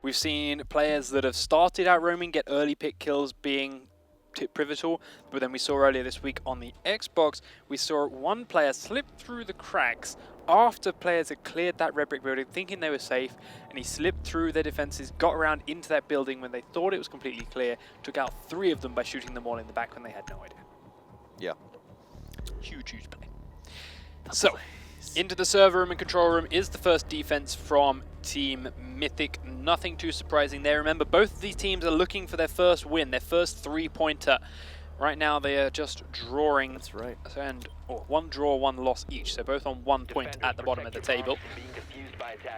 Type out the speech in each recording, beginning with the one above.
We've seen players that have started out roaming get early pick kills being pivotal, but then we saw earlier this week on the Xbox, we saw one player slip through the cracks after players had cleared that red brick building thinking they were safe, and he slipped through their defenses, got around into that building when they thought it was completely clear, took out 3 of them by shooting them all in the back when they had no idea. Yeah. Huge, huge play. So, into the server room and control room is the first defense from Team Mythic. Nothing too surprising there. Remember, both of these teams are looking for their first win, their first 3-pointer. Right now, they are just drawing. That's right. And 1 draw, 1 loss each. So both on 1 point at the bottom of the table.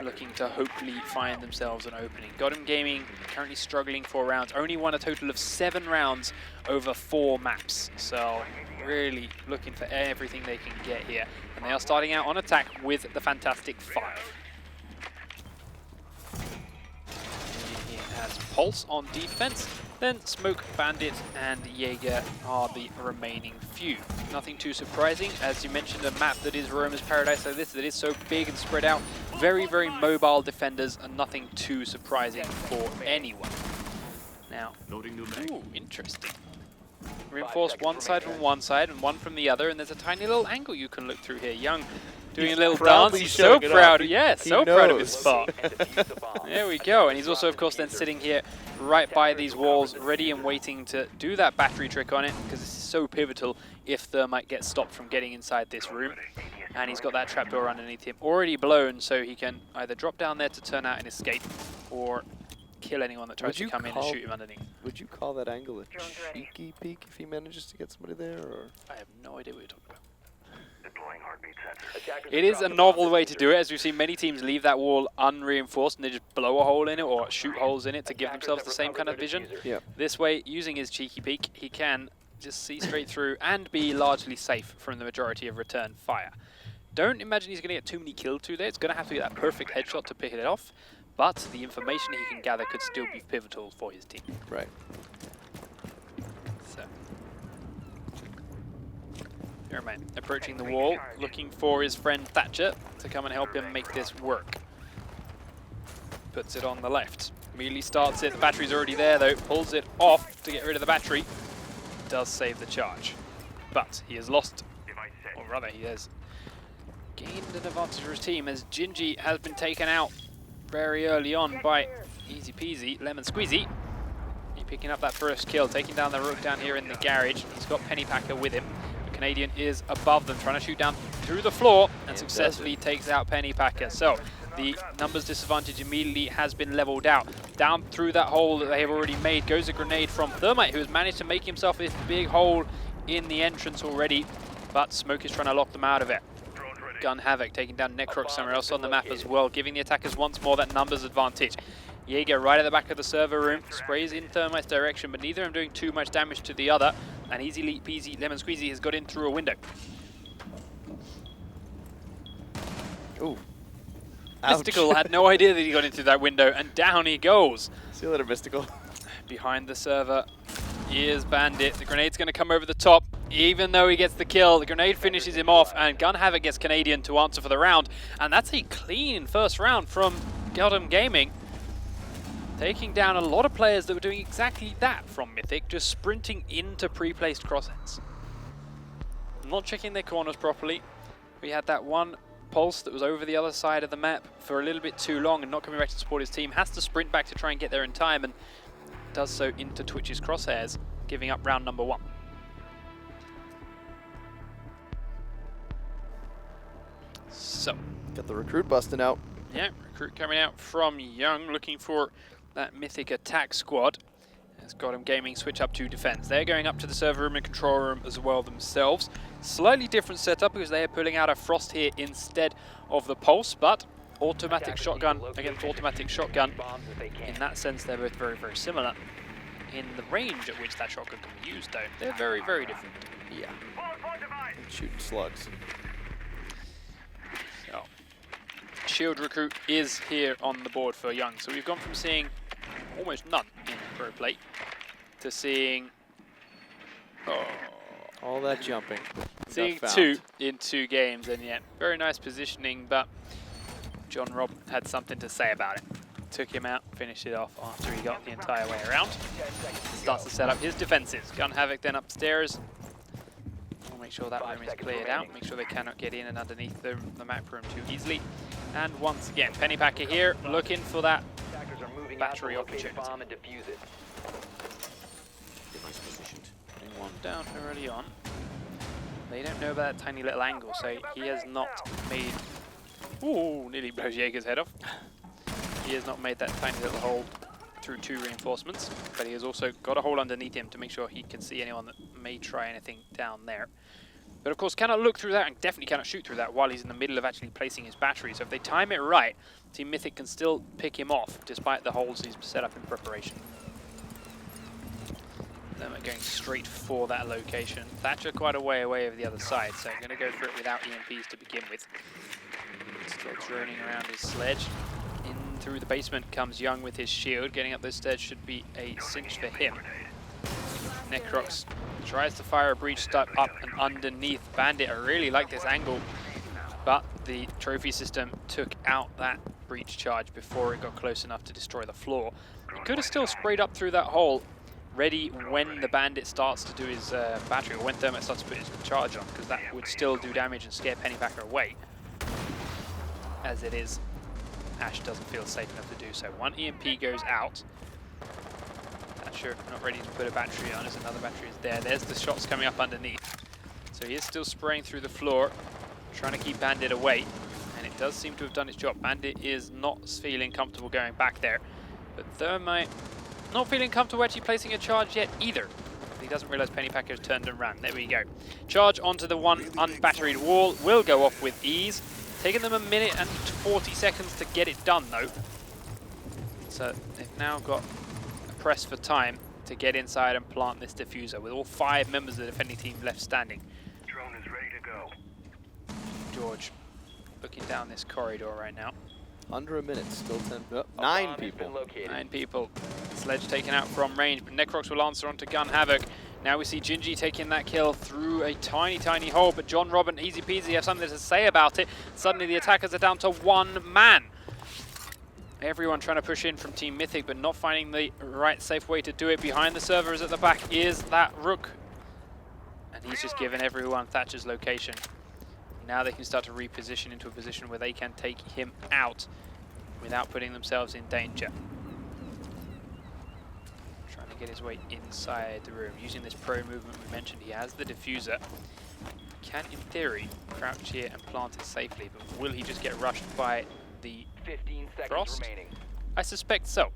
Looking to hopefully find themselves an opening. Godham Gaming currently struggling 4 rounds. Only won a total of 7 rounds over 4 maps. So really looking for everything they can get here. And they are starting out on attack with the Fantastic 5. He has Pulse on defense. Then Smoke, Bandit, and Jaeger are the remaining few. Nothing too surprising. As you mentioned, a map that is Roamer's Paradise like this, that is so big and spread out. Very, very mobile defenders, and nothing too surprising for anyone. Now, ooh, interesting. Reinforced one side from one side and one from the other, and there's a tiny little angle you can look through here. Young doing a little dance. He's so proud. Yeah, so proud of his spot. There we go. And he's also, of course, then sitting here right by these walls, ready and waiting to do that battery trick on it, because this is so pivotal if Thermite gets stopped from getting inside this room. And he's got that trapdoor underneath him already blown, so he can either drop down there to turn out and escape, or kill anyone that tries to come in and shoot him underneath. Would you call that angle a cheeky peek if he manages to get somebody there? Or? I have no idea what you're talking about. It is a novel way to do it, as we've seen many teams leave that wall unreinforced and they just blow a hole in it or shoot holes in it to give themselves the same kind of vision. Yeah. This way, using his cheeky peek, he can just see straight through and be largely safe from the majority of return fire. Don't imagine he's going to get too many kills through there. It's going to have to be that perfect headshot to pick it off, but the information he can gather could still be pivotal for his team. Right. So, Jermaine approaching the wall, looking for his friend Thatcher to come and help him make this work. Puts it on the left. Immediately starts it. The battery's already there though. Pulls it off to get rid of the battery. Does save the charge. But he has lost, or rather he has gained an advantage for his team as Gingy has been taken out very early on by easy peasy, lemon squeezy. He picking up that first kill, taking down the rook down here in the garage. He's got Pennypacker with him. The Canadian is above them, trying to shoot down through the floor and successfully takes out Pennypacker. So the numbers disadvantage immediately has been leveled out. Down through that hole that they have already made goes a grenade from Thermite, who has managed to make himself this big hole in the entrance already, but Smoke is trying to lock them out of it. Gun Havoc taking down Necroc somewhere else on the map as well, giving the attackers once more that numbers advantage. Jaeger right at the back of the server room, sprays in Thermite's direction, but neither of them doing too much damage to the other. And easy peasy lemon squeezy has got in through a window. Ooh. Mystical had no idea that he got into that window, and down he goes. See you later, Mystical. Behind the server is Bandit. The grenade's going to come over the top. Even though he gets the kill, the grenade finishes him off, and Gun Havoc gets Canadian to answer for the round. And that's a clean first round from Godham Gaming. Taking down a lot of players that were doing exactly that from Mythic, just sprinting into pre-placed crossheads. Not checking their corners properly. We had that one Pulse that was over the other side of the map for a little bit too long and not coming back to support his team. Has to sprint back to try and get there in time, and does so into Twitch's crosshairs, giving up round number 1. So, got the recruit busting out. Yeah, recruit coming out from Young, looking for that Mythic attack squad. Has Godham Gaming switch up to defense. They're going up to the server room and control room as well themselves. Slightly different setup because they are pulling out a Frost here instead of the Pulse, but automatic shotgun against automatic shotgun. In that sense, they're both very, very similar. In the range at which that shotgun can be used, though, they're very, very different. Yeah. And shooting slugs. So, Shield Recruit is here on the board for Young. So we've gone from seeing almost none in Pro Play to seeing all that jumping. Seeing 2 in 2 games, and yet very nice positioning, but John Robb had something to say about it. took him out, finished it off after he got the entire way around. Starts to set up his defenses. Gun Havoc then upstairs. We'll make sure that room is cleared out. Make sure they cannot get in and underneath the map room too easily. And once again, Pennypacker here looking for that battery opportunity. One down early on. They don't know about that tiny little angle, so he has not made... Ooh, nearly blows Jaeger's head off. He has not made that tiny little hole through 2 reinforcements, but he has also got a hole underneath him to make sure he can see anyone that may try anything down there. But of course cannot look through that and definitely cannot shoot through that while he's in the middle of actually placing his battery. So if they time it right, Team Mythic can still pick him off despite the holes he's set up in preparation. Them are going straight for that location. Thatcher quite a way away over the other side, so going to go for it without EMPs to begin with. Still droning around his sledge. In through the basement comes Young with his shield. Getting up those stairs should be a cinch for him. Necrox tries to fire a breach stuck up and underneath Bandit. I really like this angle, but the trophy system took out that breach charge before it got close enough to destroy the floor. He could have still sprayed up through that hole, ready when the Bandit starts to do his battery, or when Thermite starts to put his charge on, because that would still do damage and scare Pennypacker away. As it is, Ash doesn't feel safe enough to do so. One EMP goes out. Thatcher not ready to put a battery on as another battery is there. There's the shots coming up underneath. So he is still spraying through the floor, trying to keep Bandit away, and it does seem to have done its job. Bandit is not feeling comfortable going back there, but Thermite not feeling comfortable actually placing a charge yet either. He doesn't realize Pennypacker has turned and ran. There we go. Charge onto the one unbatteried wall will go off with ease. Taking them 1 minute and 40 seconds to get it done though. So they've now got a press for time to get inside and plant this diffuser with all 5 members of the defending team left standing. Drone is ready to go. George looking down this corridor right now. Under a minute, still 10. Oh, 9 people. 9 people. Sledge taken out from range, but Necrox will answer onto Gun Havoc. Now we see Gingy taking that kill through a tiny hole, but John Robin, easy peasy, have something to say about it. Suddenly the attackers are down to 1 man. Everyone trying to push in from Team Mythic, but not finding the right safe way to do it. Behind the servers at the back is that Rook. And he's just given everyone Thatcher's location. Now they can start to reposition into a position where they can take him out without putting themselves in danger. Trying to get his way inside the room. Using this pro movement we mentioned, he has the diffuser. Can, in theory, crouch here and plant it safely, but will he just get rushed by the 15 seconds Frost? remaining. I suspect so.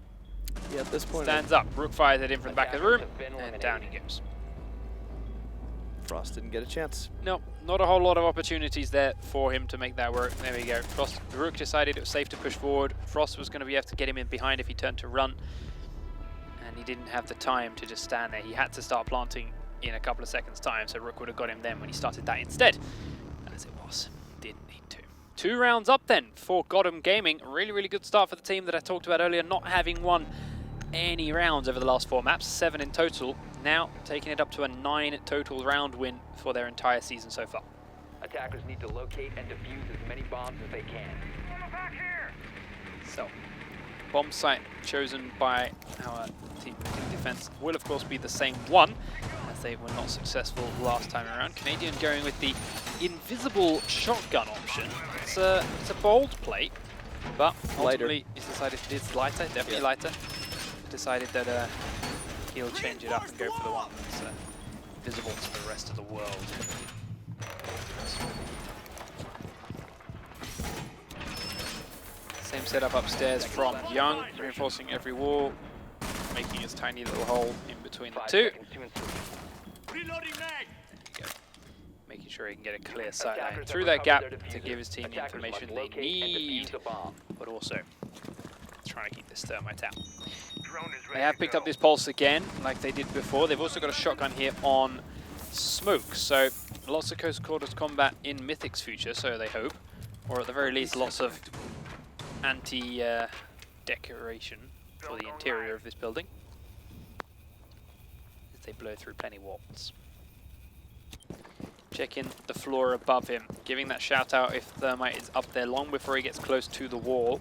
Yeah, at this point, Stands up, Rook fires it in from the back of the room, and down he goes. Frost didn't get a chance. No, not a whole lot of opportunities there for him to make that work. There we go. Frost, Rook decided it was safe to push forward. Frost was going to be able to get him in behind if he turned to run. And he didn't have the time to just stand there. He had to start planting in a couple of seconds' time, so Rook would have got him then when he started that instead. As it was, didn't need to. 2 rounds up then for Godham Gaming. Really good start for the team that I talked about earlier, not having won any rounds over the last 4 maps, 7 in total. Now taking it up to a 9 total round win for their entire season so far. Attackers need to locate and defuse as many bombs as they can. So, bomb site chosen by our team in defense will of course be the same one, as they were not successful last time around. Canadian going with the invisible shotgun option. It's a bold play, but ultimately he's decided it's lighter, definitely lighter. Decided that he'll change it up and go for the one that's visible to the rest of the world. Same setup upstairs from Young, reinforcing every wall, making his tiny little hole in between the 2. Making sure he can get a clear sight line through that gap to give his team the information they need, but also trying to keep this Thermite out. They have picked up this pulse again, like they did before. They've also got a shotgun here on Smoke, so lots of close quarters combat in Mythic's future, so they hope. Or at the very least, lots of anti-decoration for the interior of this building, as they blow through plenty walls. Checking the floor above him, giving that shout out if Thermite is up there long before he gets close to the wall.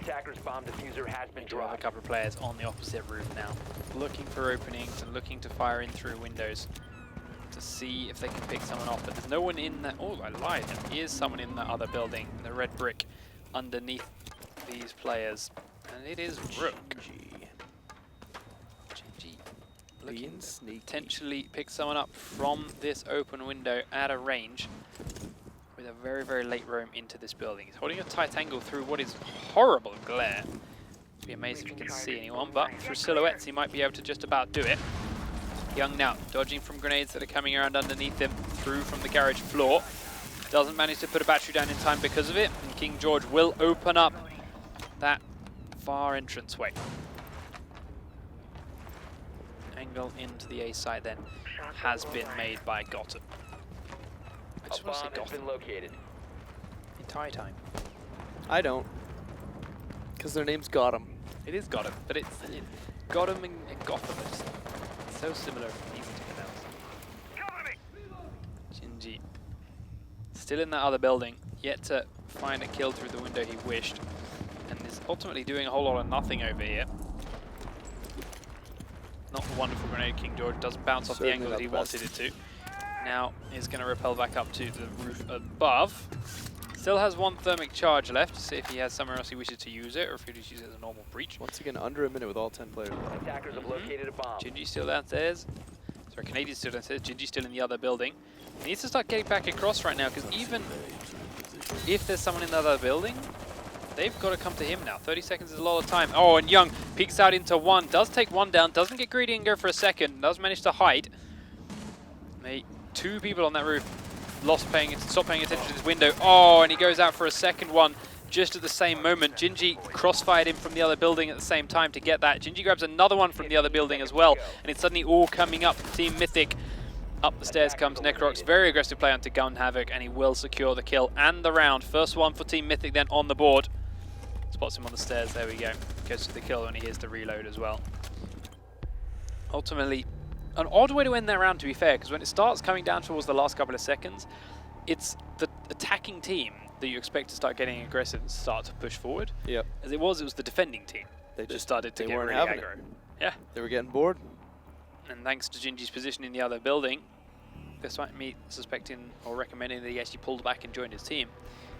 attacker's bomb diffuser has been We do have a dropped. couple of players on the opposite roof now, looking for openings and looking to fire in through windows to see if they can pick someone off. But there's no one in that. Oh, I lied. There is someone in that other building, the red brick, underneath these players, and it is Rook. GG looking to potentially pick someone up from this open window at a range with a very, very late roam into this building. He's holding a tight angle through what is horrible glare. It'd be amazing if he can see anyone, but through silhouettes he might be able to just about do it. Young now, dodging from grenades that are coming around underneath him, through from the garage floor. Doesn't manage to put a battery down in time because of it, and King George will open up that far entranceway. Angle into the A side then has been made by Gotham. I just A want to say bomb has Gotham been located. the entire time. I don't. Because their name's Gotham. It is Gotham, but it's Gotham and Gotham are just so similar, easy to pronounce. Shinji. Still in that other building, yet to find a kill through the window he wished, and is ultimately doing a whole lot of nothing over here. Not the wonderful grenade King George, doesn't bounce off the Certainly angle that he not the wanted it to. Now is going to rappel back up to the roof above. Still has one thermic charge left to see if he has somewhere else he wishes to use it, or if he just uses it as a normal breach. Once again, under a minute with all 10 players left. Attackers have located a bomb. Gingy still downstairs. Sorry, Canadian's still downstairs. Gingy's still in the other building. He needs to start getting back across right now, because even if there's someone in the other building, they've got to come to him now. 30 seconds is a lot of time. Oh, and Young peeks out into one. Does take one down. Doesn't get greedy and go for a second. Does manage to hide. Two people on that roof stopped paying attention to this window. Oh, and he goes out for a second one just at the same moment. Gingy crossfired him from the other building at the same time to get that. Gingy grabs another one from the other building as well, and it's suddenly all coming up for Team Mythic. Up the stairs comes Necrox. Very aggressive play onto Gun Havoc, and he will secure the kill and the round. First one for Team Mythic then on the board. Spots him on the stairs. There we go. Goes to the kill, and he hears the reload as well. Ultimately, an odd way to end that round, to be fair, because when it starts coming down towards the last couple of seconds, it's the attacking team that you expect to start getting aggressive and start to push forward. Yep. As it was the defending team They that started to they get weren't really having aggro. it. Yeah. They were getting bored. And thanks to Gingy's position in the other building, despite me suspecting or recommending that he actually pulled back and joined his team,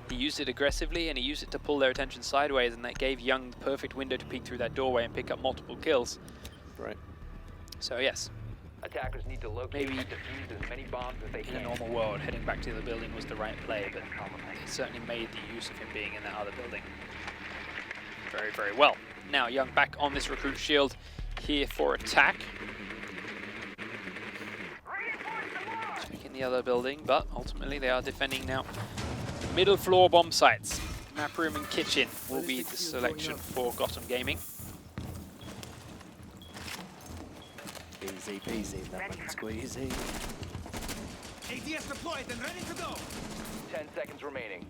he used it aggressively and he used it to pull their attention sideways, and that gave Young the perfect window to peek through that doorway and pick up multiple kills. Right. So yes, Attackers need to locate Maybe and defuse as many bombs as they in can. a normal world, heading back to the other building was the right play, but it certainly made the use of him being in that other building very, very well. Now Young back on this recruit shield here for attack. Checking the other building, but ultimately they are defending now. Middle floor bomb sites, map room and kitchen will be the selection for Gotham Gaming. Easy peasy, lemon squeezy. ADS deployed and ready to go. 10 seconds remaining.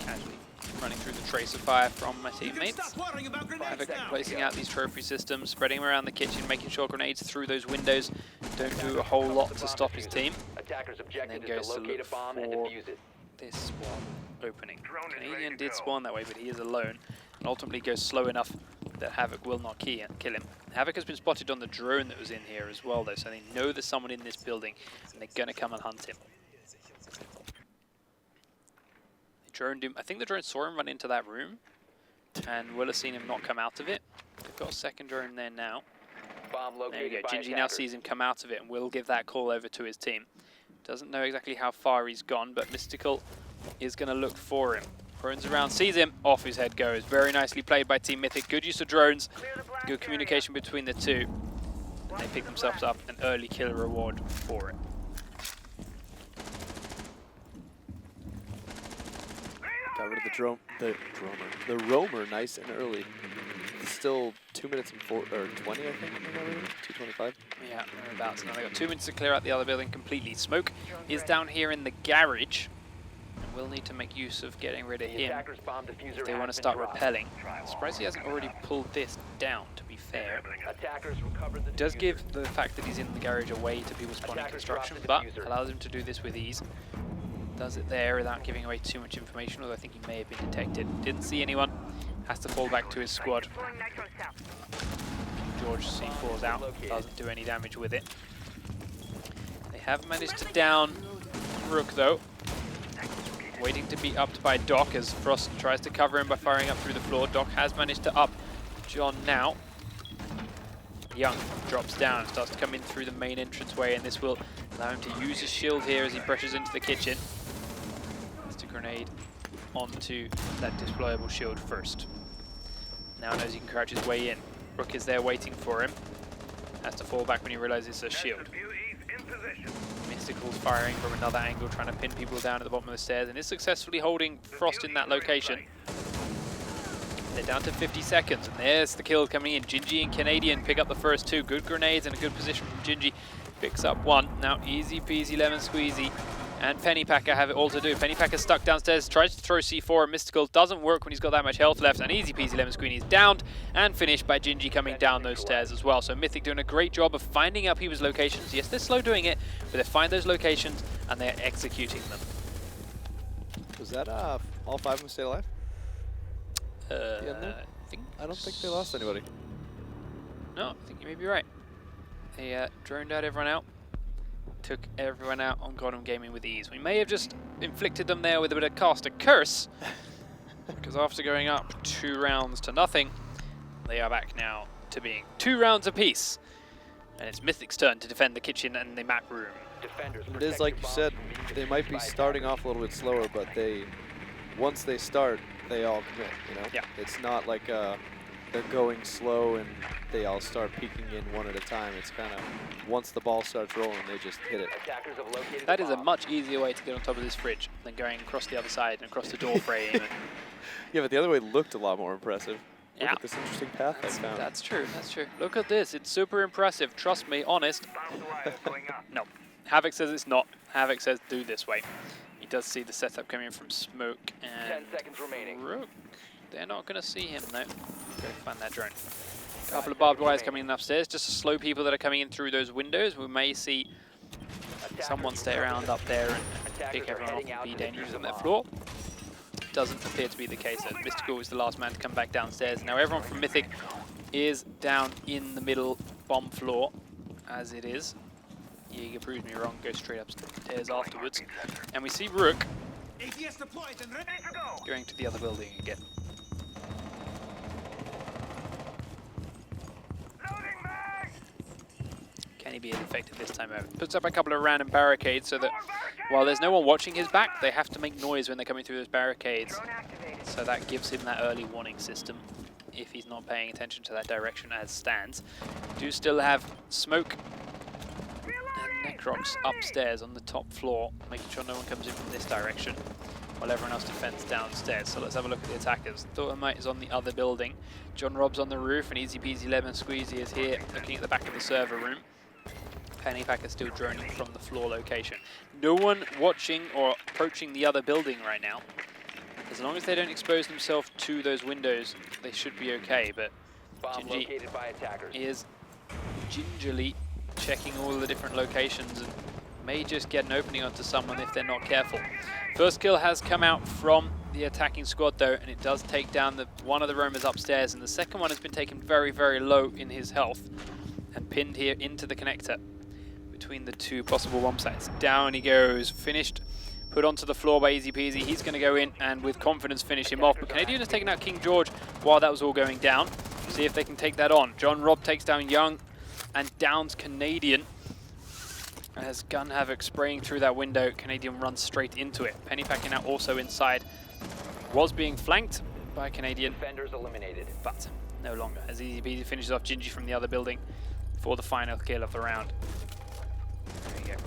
Casually running through the tracer fire from my You can teammates. stop worrying about grenades Havoc now. placing out these trophy systems, spreading them around the kitchen, making sure grenades through those windows don't do a whole lot to stop his team. Attackers' objective then is goes to to locate a look bomb and for defuse it. This spawn opening. Canadian did spawn that way, but he is alone, and ultimately goes slow enough that Havoc will not kill him. Havoc has been spotted on the drone that was in here as well, though, so they know there's someone in this building, and they're going to come and hunt him. I think the drone saw him run into that room, and will have seen him not come out of it. They've got a second drone there now. Bomb There located you go. by Gingy now attackers. sees him come out of it and will give that call over to his team. Doesn't know exactly how far he's gone, but Mystical is going to look for him. Drones around, sees him, off his head goes. Very nicely played by Team Mythic. Good use of drones, good communication between the two. And they pick themselves up an early kill reward for it. Got rid of the roamer nice and early. It's still 2 minutes and 20, I think. 2:25. Yeah, thereabouts. Now they've got 2 minutes to clear out the other building completely. Smoke is down here in the garage. And we'll need to make use of getting rid of The him attacker's bomb diffuser if they want to has start been dropped. repelling. Surprised he hasn't already pulled this down, to be fair. Attackers recovered the Does diffuser. give the fact that he's in the garage away to people spawning Attackers dropped construction, the but diffuser. allows him to do this with ease. Does it there without giving away too much information, although I think he may have been detected. Didn't see anyone, has to fall back to his squad. George C4's out, doesn't do any damage with it. They have managed to down Rook though. Waiting to be upped by Doc as Frost tries to cover him by firing up through the floor. Doc has managed to up John now. Young drops down, starts to come in through the main entranceway, and this will allow him to use his shield here as he pressures into the kitchen. Has to grenade onto that deployable shield first. Now knows he can crouch his way in. Rook is there waiting for him. Has to fall back when he realizes it's a shield. Mystical's firing from another angle, trying to pin people down at the bottom of the stairs, and is successfully holding Frost in that location. They're down to 50 seconds, and there's the kill coming in. Gingy and Canadian pick up the first two. Good grenades and a good position from Gingy. Picks up one. Now easy peasy lemon squeezy. And Pennypacker have it all to do. Pennypacker stuck downstairs, tries to throw C4 at Mystical. Doesn't work when he's got that much health left. And easy peasy lemon squeezy is downed and finished by Gingy coming down those stairs as well. So Mythic doing a great job of finding out people's locations. Yes, they're slow doing it, but they find those locations and they're executing them. Was that all 5 of them stay alive? I don't think they lost anybody. No, I think you may be right. They droned out everyone out. Took everyone out on Godham Gaming with ease. We may have just inflicted them there with a bit of cast a curse, because after going up 2 rounds to nothing, they are back now to being 2 rounds apiece. And it's Mythic's turn to defend the kitchen and the map room. It is like you said, they might be starting off a little bit slower, but once they start, they all commit, you know? Yeah. It's not like they're going slow and they all start peeking in one at a time. It's kind of, once the ball starts rolling, they just hit it. That is a much easier way to get on top of this fridge than going across the other side and across the door frame. And yeah, but the other way looked a lot more impressive. yeah. Look at this interesting path I found. That's true, that's true. Look at this, it's super impressive. Trust me, honest. No, Havoc says it's not. Havoc says do this way. He does see the setup coming from Smoke and 10 seconds remaining. Rook. They're not going to see him though. Go find that drone. A couple of barbed wires coming in upstairs, just to slow people that are coming in through those windows. We may see someone stay around up there and pick everyone off and be dangerous on that floor. Doesn't appear to be the case. Mystical is the last man to come back downstairs. Now everyone from Mythic is down in the middle bomb floor, as it is. Jaeger proves me wrong, goes straight upstairs afterwards. And we see Rook ATS deployed and ready to go. going to the other building again. Can he be as effective this time out? Puts up a couple of random barricades so that while there's no one watching his back, they have to make noise when they're coming through those barricades. So that gives him that early warning system if he's not paying attention to that direction as stands. Do still have Smoke and Necrox upstairs on the top floor, making sure no one comes in from this direction while everyone else defends downstairs. So let's have a look at the attackers. Thormite is on the other building. John Rob's on the roof, and Easy Peasy Lemon Squeezy is here looking at the back of the server room. Pennypacker still droning from the floor location. No one watching or approaching the other building right now. As long as they don't expose themselves to those windows, they should be okay, but Gingy is gingerly checking all the different locations and may just get an opening onto someone if they're not careful. First kill has come out from the attacking squad though, and it does take down one of the roamers upstairs, and the second one has been taken very, very low in his health and pinned here into the connector between the 2 possible bomb sites. Down he goes, finished, put onto the floor by Easy Peasy. He's going to go in and with confidence finish him off, but Canadian has taken out King George while that was all going down. See if they can take that on. John Rob takes down Young and downs Canadian. As Gun Havoc spraying through that window, Canadian runs straight into it. Pennypacker now also inside. Was being flanked by Canadian, Defenders eliminated, but no longer. As Easy Peasy finishes off Gingy from the other building for the final kill of the round. There you go.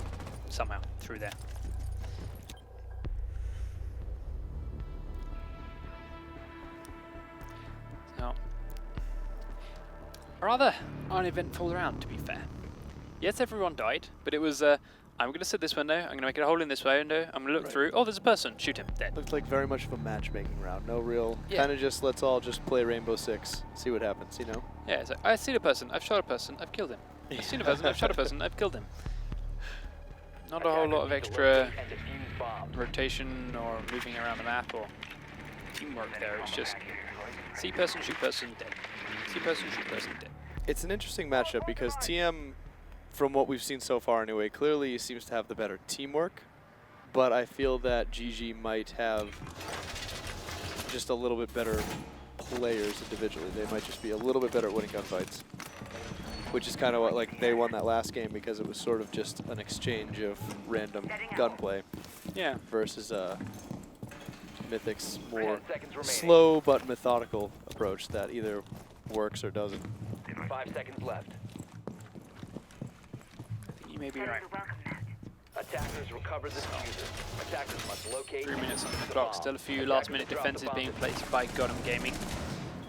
Somehow through there. So, a rather uneventful round, to be fair. Yes, everyone died, but it was, I'm going to sit this window, I'm going to make it a hole in this window, I'm going to look through, oh, there's a person, shoot him, dead. Looked like very much of a matchmaking round. No real, Yeah. kind of just let's all just play Rainbow Six, see what happens, you know? Yeah, it's like, I've seen a person, I've shot a person, I've killed him. I've seen a person, I've shot a person, I've killed him. Not a whole lot of extra rotation or moving around the map or teamwork there. It's just See person, shoot person, dead. See person, shoot person, dead. It's an interesting matchup because TM, from what we've seen so far anyway, clearly seems to have the better teamwork, but I feel that GG might have just a little bit better players individually. They might just be a little bit better at winning gunfights, which is kind of what, like, they won that last game because it was sort of just an exchange of random gunplay. Yeah. Versus Mythic's more slow but methodical approach that either works or doesn't. 5 seconds left. I think you may be right. Attackers recover the diffuser. Attackers must locate. 3 minutes on the clock. Still a few last-minute defenses being placed by Gotham Gaming.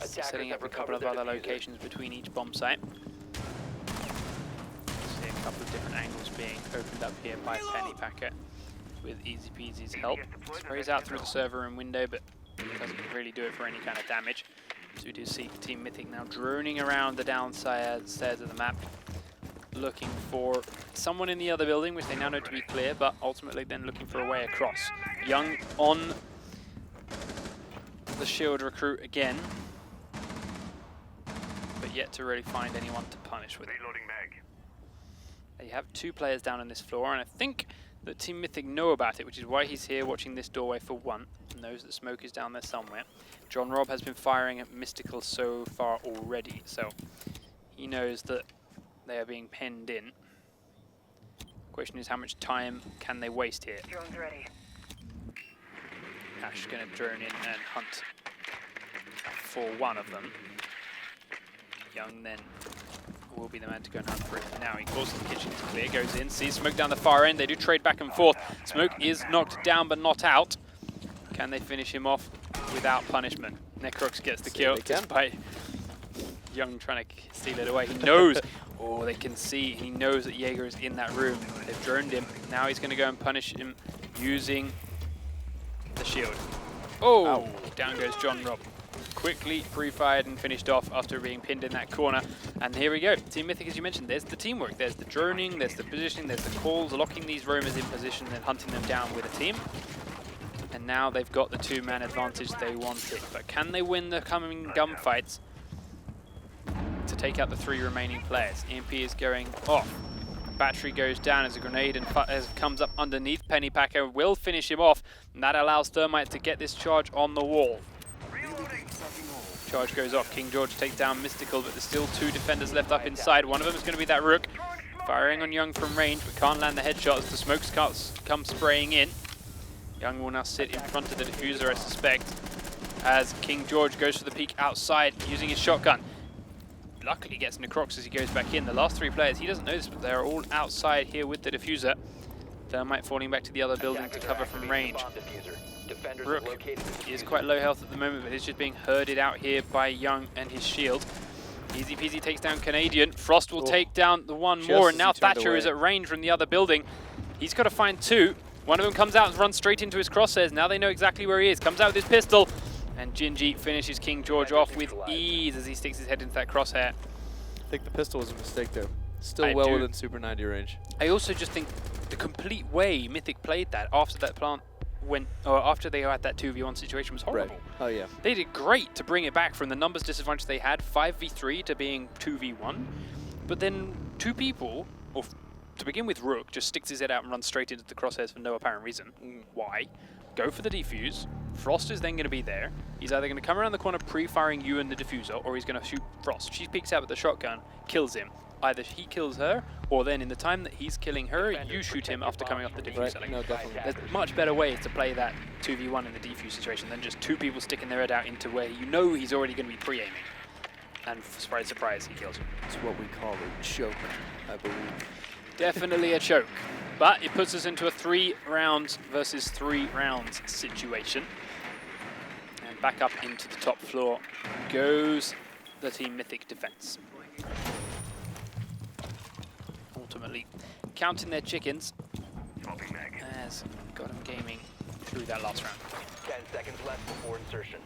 Setting up a couple of other locations between each bomb site. See a couple of different angles being opened up here by Penny Packet with Easy Peasy's help. Sprays out through the server room window, but doesn't really do it for any kind of damage. So we do see Team Mythic now droning around the downstairs of the map, looking for someone in the other building, which they now know to be clear, but ultimately then looking for a way across. Young on the shield recruit again, but yet to really find anyone to punish with it. You have 2 players down on this floor, and I think that Team Mythic know about it, which is why he's here watching this doorway for one, and knows that smoke is down there somewhere. John Rob has been firing at Mystical so far already, so he knows that they are being penned in. Question is, how much time can they waste here? Drone's ready. Ash is going to drone in and hunt for one of them. Young then will be the man to go and hunt for it. Now he calls the kitchen to clear, goes in, sees smoke down the far end. They do trade back and forth. Smoke is knocked down but not out. Can they finish him off without punishment? Necrox gets the kill despite Young trying to steal it away. He knows. Oh, they can see. He knows that Jaeger is in that room. They've droned him. Now he's going to go and punish him using the shield. Oh, ow. Down goes John Rob. Quickly pre-fired and finished off after being pinned in that corner. And here we go. Team Mythic, as you mentioned, there's the teamwork. There's the droning, there's the positioning, there's the calls, locking these roamers in position and hunting them down with a team. And now they've got the 2-man advantage they wanted. But can they win the coming gunfights to take out the 3 remaining players? EMP is going off. Battery goes down as a grenade and comes up underneath. Penny Packer will finish him off. And that allows Thermite to get this charge on the wall. Charge goes off. King George takes down Mystical, but there's still 2 defenders left up inside. One of them is going to be that Rook. Firing on Young from range, but can't land the headshot as the smokes come spraying in. Young will now sit in front of the diffuser, I suspect, as King George goes for the peek outside using his shotgun. Luckily gets Necrox as he goes back in. The last 3 players, he doesn't know this, but they're all outside here with the diffuser. Thermite falling back to the other building to cover from range. Rook is quite low health at the moment, but he's just being herded out here by Young and his shield. Easy Peasy takes down Canadian. Frost will take down the one more, and now Thatcher is at range from the other building. He's got to find 2. One of them comes out and runs straight into his crosshairs. Now they know exactly where he is. Comes out with his pistol, and Gingy finishes King George off with ease as he sticks his head into that crosshair. I think the pistol was a mistake there. Still well within Super 90 range. I also just think the complete way Mythic played that after that plant went, or after they had that 2v1 situation was horrible. Right. Oh yeah. They did great to bring it back from the numbers disadvantage they had, 5v3 to being 2v1. But then 2 people, or to begin with Rook, just sticks his head out and runs straight into the crosshairs for no apparent reason. Why? Go for the defuse. Frost is then going to be there. He's either going to come around the corner pre-firing you and the diffuser, or he's going to shoot Frost. She peeks out with the shotgun, kills him. Either he kills her, or then in the time that he's killing her, you shoot him after coming off the diffuser. Right. No, definitely. There's much better ways to play that 2v1 in the defuse situation than just 2 people sticking their head out into where you know he's already going to be pre-aiming. And surprise, surprise, he kills you. It's what we call a choke, I believe. Definitely a choke. But it puts us into a 3 rounds versus 3 rounds situation. And back up into the top floor goes the Team Mythic defense. Ultimately counting their chickens as Gotham Gaming through that last round. 10 seconds left before insertion.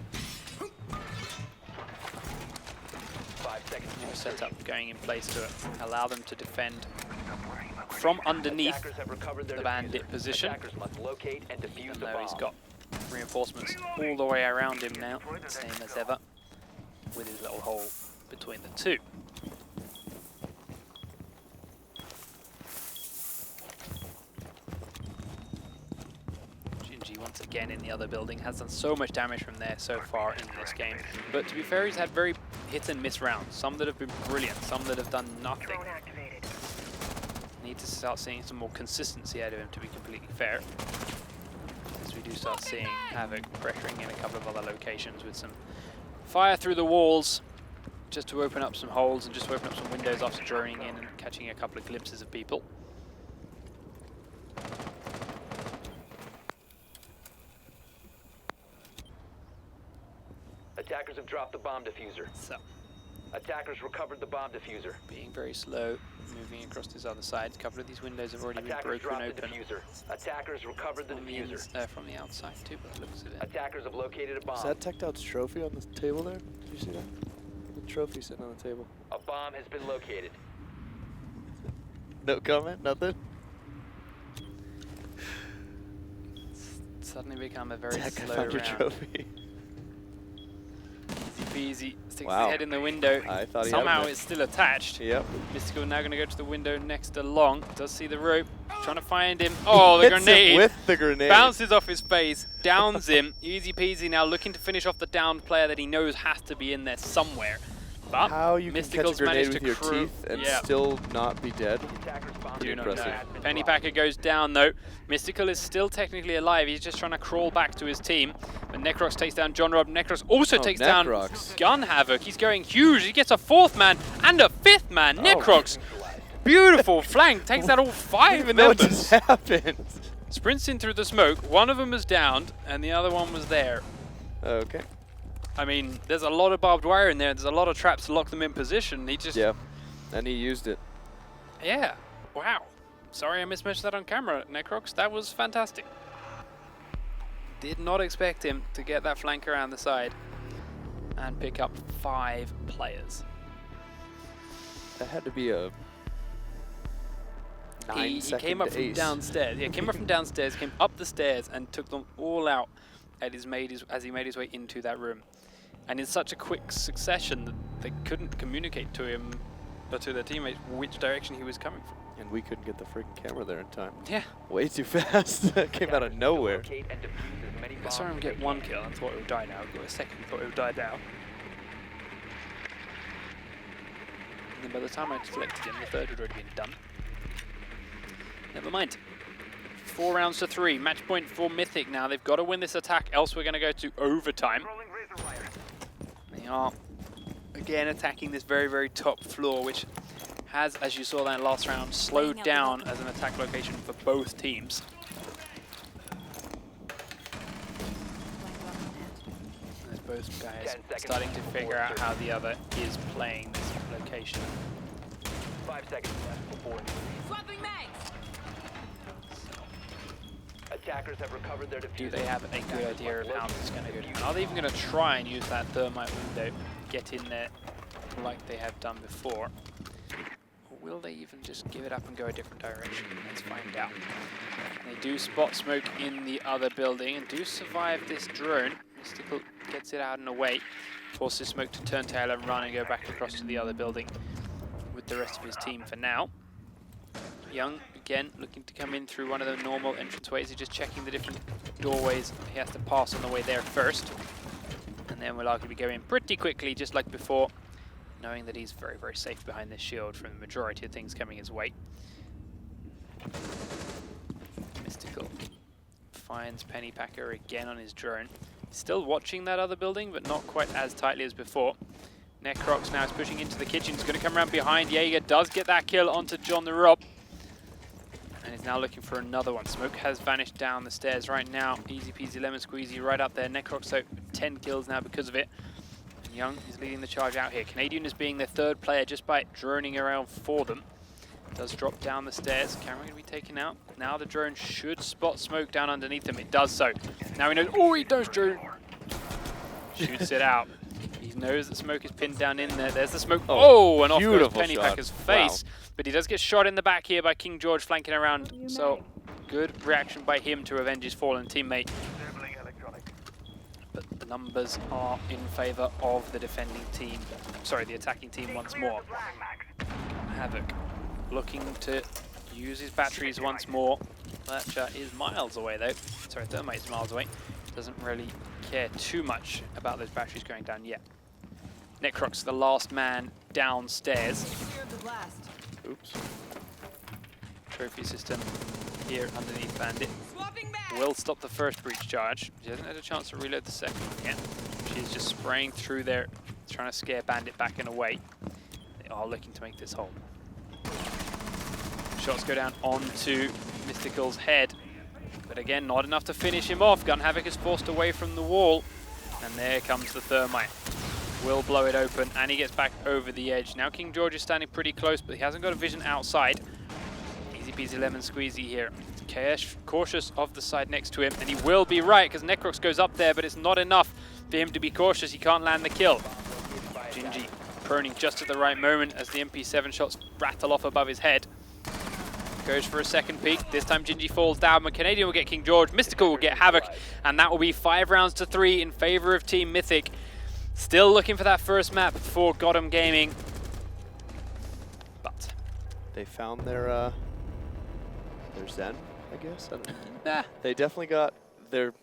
5 seconds. New setup going in place to allow them to defend from underneath the bandit position. Must locate and defuse Even the though he's bomb. got reinforcements all the way around him now, same as ever. with his little hole between the two. Once again in the other building, has done so much damage from there so far in this game. But to be fair, he's had very hit and miss rounds. Some that have been brilliant, some that have done nothing. Need to start seeing some more consistency out of him, to be completely fair. As we do start seeing Havoc pressuring in a couple of other locations with some fire through the walls, just to open up some holes and just to open up some windows after droning in and catching a couple of glimpses of people. Attackers have dropped the bomb diffuser. So, Attackers recovered the bomb diffuser. being very slow, moving across this other side. A couple of these windows have already Attackers been broken dropped open. the diffuser. Attackers recovered the diffuser. From the outside too, by the looks of it. Attackers have located a bomb. Is that Tech Out's trophy on the table there? Did you see that? The trophy sitting on the table. A bomb has been located. No comment? Nothing? It's suddenly become a very Tech, I slow found your round. trophy. Easy peasy, sticks Wow. his head in the window. I thought he Somehow had it. it's still attached. Yep. Mystical now going to go to the window next along. Does see the rope, trying to find him. Oh, the Hits him grenade! with the grenade. Bounces off his face, downs him. Easy peasy now, looking to finish off the downed player that he knows has to be in there somewhere. But How you can catch a Mystical's grenade managed with to your crew. teeth and Yeah. still not be dead? Attackers bomb Do not impressive. has know. been Penny dropped. Packer goes down though. Mystical is still technically alive. He's just trying to crawl back to his team. But Necrox takes down John Rob. Necrox also takes down Necrox. Gun Havoc. He's going huge. He gets a fourth man and a fifth man. Oh. Necrox, beautiful flank. Takes out all I don't five even know what members. just happened. Sprints in through the smoke. One of them is downed and the other one was there. Okay. I mean, there's a lot of barbed wire in there. There's a lot of traps to lock them in position. He just... Yeah. And he used it. Yeah. Wow. Sorry I mismatched that on camera, Necrox. That was fantastic. Did not expect him to get that flank around the side and pick up 5 players. That had to be a He 9-second came up from ace. downstairs. Yeah, came up from downstairs, came up the stairs and took them all out as he made his way into that room. And in such a quick succession that they couldn't communicate to him or to their teammates which direction he was coming from. And we couldn't get the freaking camera there in time. Yeah. Way too fast. It came out of nowhere. Locate and defuse as many I bombs saw him as get they one can. kill and thought it would die now. Got a second, thought it would die now. And then by the time I selected him, the third had already been done. Never mind. 4 rounds to 3. Match point for Mythic now. They've got to win this attack, else we're going to go to overtime. They are, again, attacking this very, very top floor, which has, as you saw that last round, slowed down as an attack location for both teams. As both guys 10 seconds starting to before figure out insertion. how the other is playing this location. 5 seconds left before insertion. Swapping mags! Attackers have recovered their diffuser. Do they have a good idea of how this is going to go down? Are they even going to try and use that thermite window, get in there like they have done before? Or will they even just give it up and go a different direction? Let's find out. They do spot smoke in the other building and do survive this drone. Mystical gets it out and away, forces smoke to turn tail and run and go back across to the other building with the rest of his team for now. Young, again, looking to come in through one of the normal entranceways. He's just checking the different doorways he has to pass on the way there first. And then will likely go in pretty quickly, just like before, knowing that he's very, very safe behind this shield from the majority of things coming his way. Mystical finds Penny Packer again on his drone. Still watching that other building, but not quite as tightly as before. Necrox now is pushing into the kitchen. He's going to come around behind. Jaeger does get that kill onto John the Rob. And is now looking for another one. Smoke has vanished down the stairs right now. Easy peasy lemon squeezy right up there. Necrox, so 10 kills now because of it. And Young is leading the charge out here. Canadian is being their third player just by droning around for them. Does drop down the stairs. Camera going to be taken out. Now the drone should spot Smoke down underneath him. It does so. Now he knows. Oh, he does drone. Shoots it out. He knows that Smoke is pinned down in there. There's the Smoke. Oh, and off goes beautiful Penny shot. Packer's face. Wow. But he does get shot in the back here by King George flanking around. So good reaction by him to avenge his fallen teammate. But numbers are in favor of the defending team. Sorry, the attacking team once more. Havoc looking to use his batteries once more. Thatcher is miles away though. Sorry, Thermite is miles away. Doesn't really care too much about those batteries going down yet. Necrox, the last man downstairs. Oops. Trophy system here underneath Bandit. Will stop the first breach charge. She hasn't had a chance to reload the second one yet. She's just spraying through there, trying to scare Bandit back and away. They are looking to make this hold. Shots go down onto Mystical's head, but again, not enough to finish him off. Gun Havoc is forced away from the wall, and there comes the Thermite. Will blow it open, and he gets back over the edge. Now King George is standing pretty close, but he hasn't got a vision outside. Easy peasy lemon squeezy here. Kaesh cautious of the side next to him, and he will be right, because Necrox goes up there, but it's not enough for him to be cautious. He can't land the kill. Gingy proning just at the right moment as the MP7 shots rattle off above his head. Goes for a second peek. This time Gingy falls down, but Canadian will get King George. Mystical will get Havoc, and that will be 5 rounds to 3 in favor of Team Mythic. Still looking for that first map for Gotham Gaming, but they found their zen, I guess. I don't know. nah. They definitely got their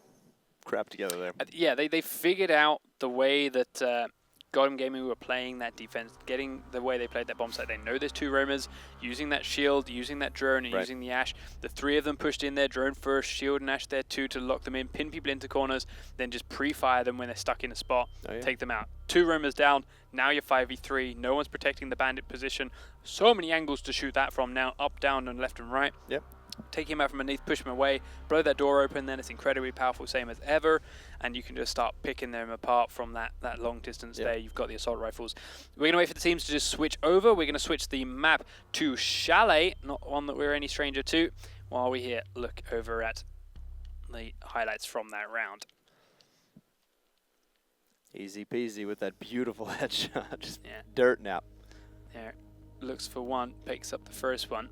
crap together there. Yeah, they figured out the way that Gotham Gaming were playing that defense, getting the way they played that bomb site. They know there's 2 roamers, using that shield, using that drone, and using the Ash. The 3 of them pushed in their drone first, shield and Ash there too to lock them in, pin people into corners, then just pre-fire them when they're stuck in a spot, take them out. 2 roamers down, now you're 5v3, no one's protecting the bandit position. So many angles to shoot that from now, up, down, and left and right. Yep. Take him out from underneath, push him away, blow that door open, then it's incredibly powerful, same as ever, and you can just start picking them apart from that long distance there. You've got the assault rifles. We're going to wait for the teams to just switch over. We're going to switch the map to Chalet, not one that we're any stranger to, while we here look over at the highlights from that round. Easy peasy with that beautiful headshot, just dirt nap. There, looks for one, picks up the first one.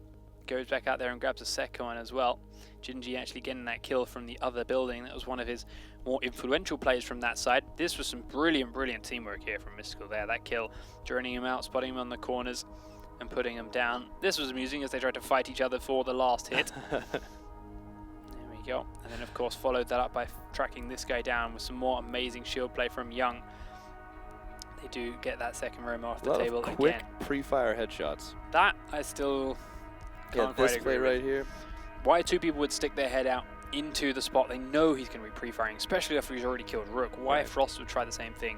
Goes back out there and grabs a second one as well. Gingy actually getting that kill from the other building. That was one of his more influential plays from that side. This was some brilliant, brilliant teamwork here from Mystical there. That kill, journeying him out, spotting him on the corners, and putting him down. This was amusing as they tried to fight each other for the last hit. There we go. And then, of course, followed that up by tracking this guy down with some more amazing shield play from Young. They do get that second roam off the table again. Quick pre-fire headshots. That I still... Yeah, this play right here. Why 2 people would stick their head out into the spot? They know he's going to be pre-firing, especially after he's already killed Rook. Why Frost would try the same thing,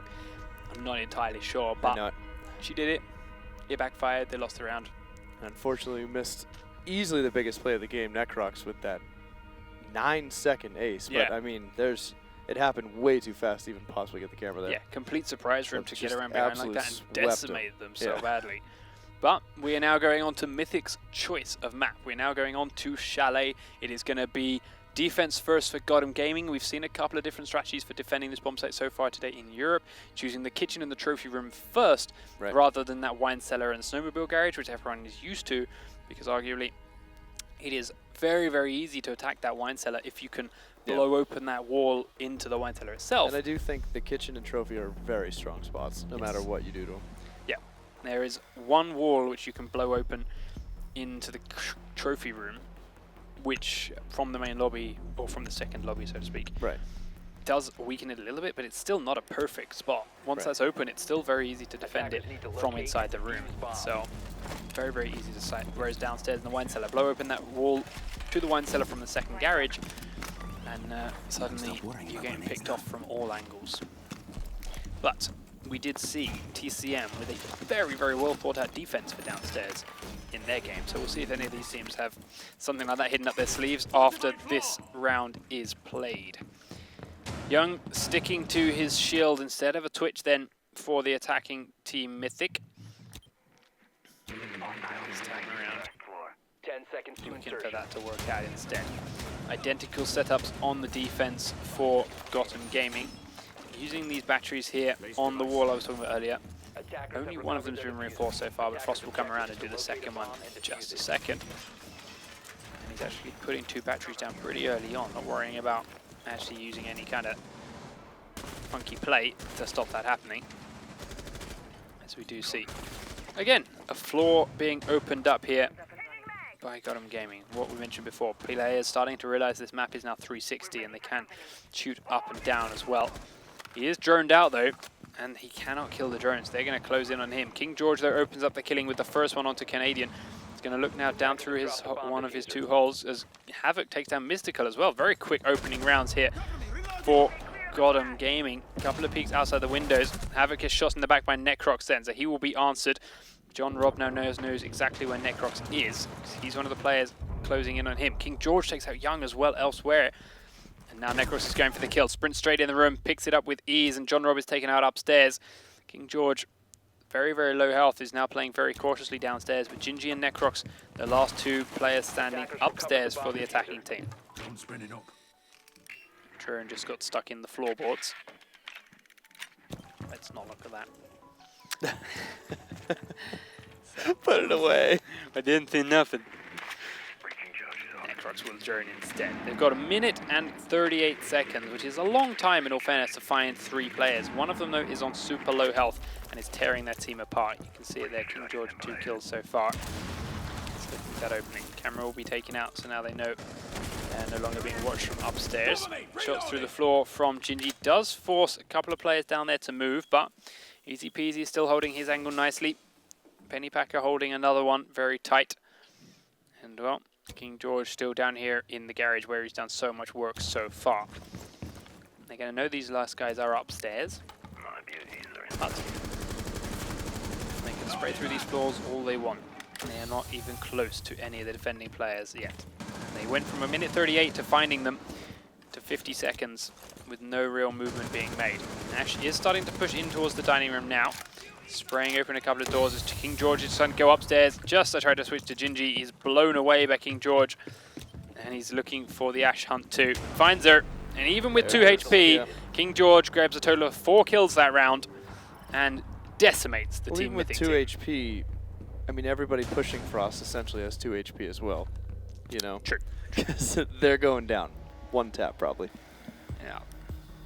I'm not entirely sure, but she did it. It backfired. They lost the round. Unfortunately, we missed easily the biggest play of the game, Necrox, with that 9-second ace. Yeah. But, I mean, it happened way too fast to even possibly get the camera there. Yeah, complete surprise for him to get around behind like that and decimate them so badly. But we are now going on to Mythic's choice of map. We're now going on to Chalet. It is going to be defense first for Gotham Gaming. We've seen a couple of different strategies for defending this bomb site so far today in Europe, choosing the kitchen and the trophy room first, rather than that wine cellar and snowmobile garage, which everyone is used to, because arguably it is very, very easy to attack that wine cellar if you can blow open that wall into the wine cellar itself. And I do think the kitchen and trophy are very strong spots, no matter what you do to them. There is one wall which you can blow open into the trophy room, which from the main lobby, or from the second lobby, so to speak, does weaken it a little bit, but it's still not a perfect spot. Once that's open, it's still very easy to defend it from inside the room. So very, very easy to sight. Whereas downstairs in the wine cellar, blow open that wall to the wine cellar from the second garage, and suddenly you're getting picked off from all angles. But we did see TCM with a very, very well thought out defense for downstairs in their game. So we'll see if any of these teams have something like that hidden up their sleeves after this round is played. Young sticking to his shield instead of a twitch then for the attacking team Mythic. This time around, 10 seconds to looking for that to work out instead. Identical setups on the defense for Gotham Gaming. Using these batteries here on the wall I was talking about earlier. Only one of them has been reinforced so far, but Frost will come around and do the second one in just a second. And he's actually putting 2 batteries down pretty early on, not worrying about actually using any kind of funky play to stop that happening. As we do see. Again, a floor being opened up here by Godom Gaming. What we mentioned before, players starting to realize this map is now 360 and they can shoot up and down as well. He is droned out though, and he cannot kill the drones. They're going to close in on him. King George though opens up the killing with the first one onto Canadian. He's going to look now down through his one of his 2 holes as Havoc takes down Mystical as well. Very quick opening rounds here for Godom Gaming. A couple of peeks outside the windows. Havoc is shot in the back by Necrox then, so he will be answered. John Robb now knows exactly where Necrox is. He's one of the players closing in on him. King George takes out Young as well elsewhere. And now Necrox is going for the kill. Sprints straight in the room, picks it up with ease, and John Robb is taken out upstairs. King George, very, very low health, is now playing very cautiously downstairs. But Gingy and Necrox, the last 2 players standing upstairs for the attacking team. Turin just got stuck in the floorboards. Let's not look at that. Put it away. I didn't see nothing. Necrox will drone instead. They've got 1 minute and 38 seconds, which is a long time in all fairness to find 3 players. One of them though is on super low health and is tearing their team apart. You can see it there, King George 2 kills so far. Let's look at that opening. Camera will be taken out, so now they know they're no longer being watched from upstairs. Shots through the floor from Gingy does force a couple of players down there to move, but Easy Peasy still holding his angle nicely. Pennypacker holding another one very tight. And well, King George still down here in the garage where he's done so much work so far. They're going to know these last guys are upstairs. But they can spray through these floors all they want. They are not even close to any of the defending players yet. They went from 1 minute 38 to finding them to 50 seconds with no real movement being made. Ash is starting to push in towards the dining room now. Spraying open a couple of doors as King George is trying to go upstairs. Just to try to switch to Gingy. He's blown away by King George. And he's looking for the Ash hunt too. Finds her. And even with 2 HP, King George grabs a total of 4 kills that round. And decimates the team with 2 HP, I mean, everybody pushing Frost essentially has 2 HP as well. You know? True. Because they're going down. 1 tap probably. Yeah.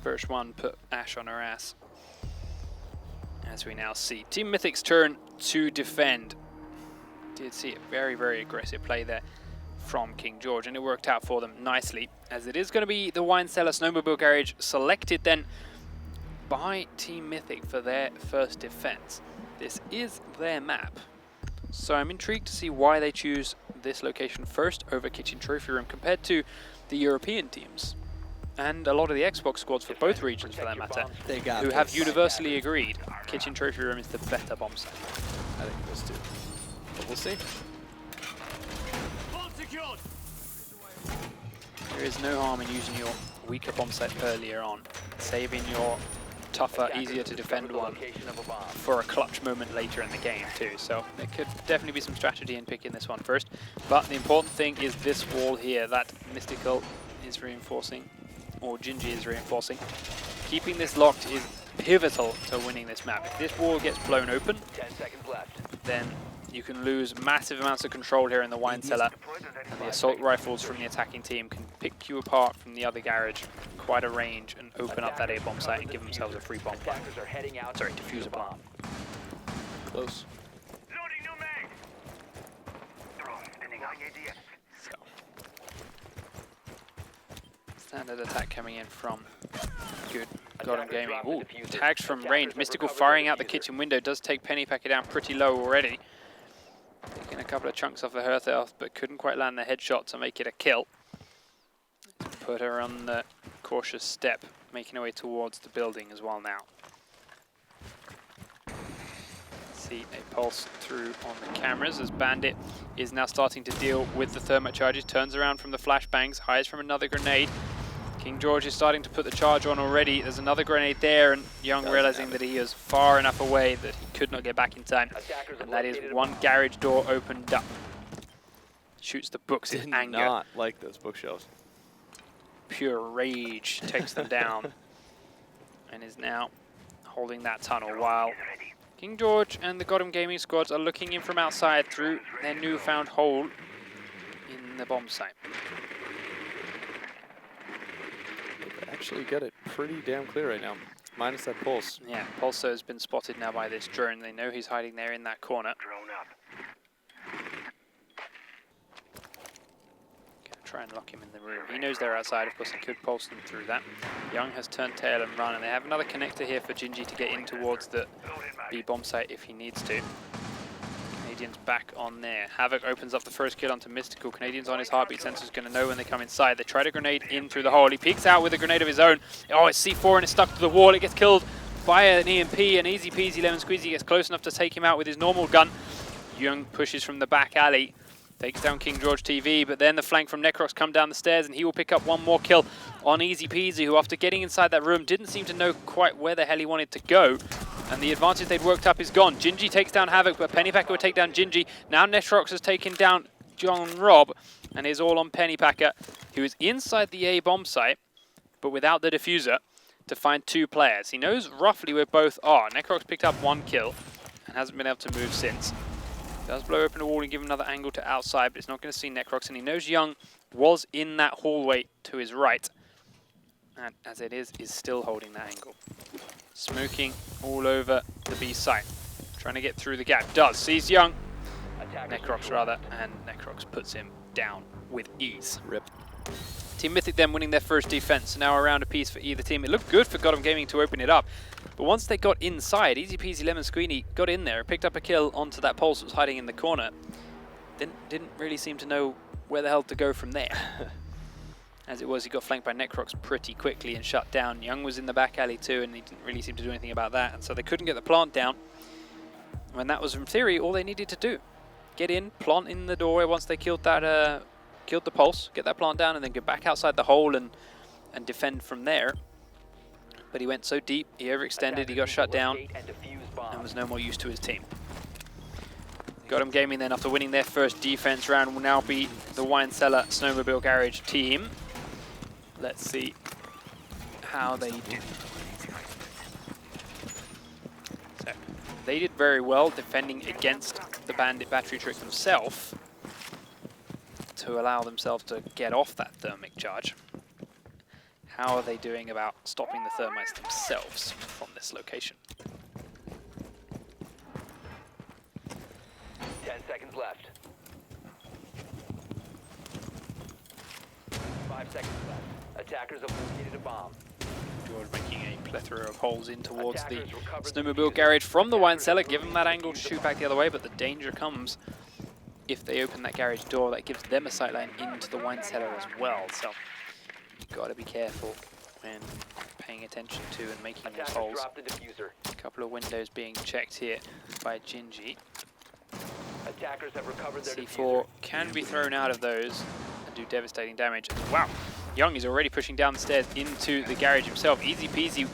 First one put Ash on her ass. As we now see. Team Mythic's turn to defend. Did see a very, very aggressive play there from King George, and it worked out for them nicely, as it is going to be the Wine Cellar Snowmobile Garage selected then by Team Mythic for their first defense. This is their map, so I'm intrigued to see why they choose this location first over Kitchen Trophy Room compared to the European teams. And a lot of the Xbox squads for both regions, for that matter, who have universally agreed Kitchen Trophy Room is the better bomb site. I think it is too. But we'll see. There is no harm in using your weaker bomb site earlier on, saving your tougher, easier to defend one for a clutch moment later in the game too. So there could definitely be some strategy in picking this one first. But the important thing is this wall here that Mystical is reinforcing, or Gingy is reinforcing. Keeping this locked is pivotal to winning this map. If this wall gets blown open, 10 seconds left. then you can lose massive amounts of control here in the Wine Cellar. And the assault rifles from the attacking team can pick you apart from the other garage quite a range and open up that A-bomb site and give themselves a free bomb plant. Attackers are heading out. Sorry, diffuser bomb. Close. So. Standard attack coming in from good Godom Gaming. Ooh, tags from range. Mystical firing out the kitchen window does take Pennypacker down pretty low already. Taking a couple of chunks off the Hearth Elf, but couldn't quite land the headshot to make it a kill. Put her on the cautious step, making her way towards the building as well now. See a pulse through on the cameras as Bandit is now starting to deal with the thermite charges. Turns around from the flashbangs, hires from another grenade. King George is starting to put the charge on already. There's another grenade there, and Young realizing that he is far enough away that he could not get back in time. And that is one garage door opened up. Shoots the books in anger. Did not like those bookshelves. Pure rage takes them down and is now holding that tunnel while King George and the Godom Gaming squads are looking in from outside through their newfound hole in the bomb site. Actually got it pretty damn clear right now. Minus that pulse. Yeah, Pulso has been spotted now by this drone. They know he's hiding there in that corner. Gonna try and lock him in the room. He knows they're outside. Of course, he could pulse them through that. Young has turned tail and run, and they have another connector here for Gingy to get in towards the B bomb site if he needs to. Canadian's back on there. Havoc opens up the first kill onto Mystical. Canadian's on his heartbeat sensor's going to know when they come inside. They try to grenade in through the hole. He peeks out with a grenade of his own. Oh, it's C4 and it's stuck to the wall. It gets killed by an EMP, and easy peasy lemon squeezy gets close enough to take him out with his normal gun. Young pushes from the back alley, takes down King George TV, but then the flank from Necrox come down the stairs, and he will pick up one more kill on easy peasy, who after getting inside that room didn't seem to know quite where the hell he wanted to go. And the advantage they'd worked up is gone. Gingy takes down Havoc, but Pennypacker would take down Gingy. Now Necrox has taken down John Rob, and is all on Pennypacker, who is inside the A bomb site, but without the diffuser, to find two players. He knows roughly where both are. Necrox picked up one kill, and hasn't been able to move since. Does blow open a wall and give him another angle to outside, but it's not going to see Necrox, and he knows Young was in that hallway to his right. And as it is still holding that angle. Smoking all over the B site. Trying to get through the gap. Does. Sees Young. Necrox rather. And Necrox puts him down with ease. Rip. Team Mythic then winning their first defense. So now a round apiece for either team. It looked good for Gotham Gaming to open it up. But once they got inside, easy peasy lemon squeeny got in there, picked up a kill onto that pulse that was hiding in the corner. Didn't really seem to know where the hell to go from there. As it was, he got flanked by Necrox pretty quickly and shut down. Young was in the back alley too, and he didn't really seem to do anything about that. And so they couldn't get the plant down. And that was, in theory, all they needed to do. Get in, plant in the doorway once they killed that, killed the pulse, get that plant down, and then go back outside the hole and defend from there. But he went so deep, he overextended, he got shut down, and was no more use to his team. Gotham Gaming then, after winning their first defense round, will now be the Wine Cellar Snowmobile Garage team. Let's see how they do. So, they did very well defending against the Bandit battery trick themselves to allow themselves to get off that thermic charge. How are they doing about stopping the thermites themselves from this location? 10 seconds left. 5 seconds left. Attackers have located a bomb. George making a plethora of holes in towards the Snowmobile Garage from the Wine Cellar. Give them that angle to shoot back the other way, but the danger comes if they open that garage door. That gives them a sightline into the Wine Cellar as well. So you've got to be careful when paying attention to and making those holes. A couple of windows being checked here by Gingy. Attackers have recovered their C4 can be thrown out of those and do devastating damage. Wow, Young is already pushing down the stairs into the garage himself. Easy peasy,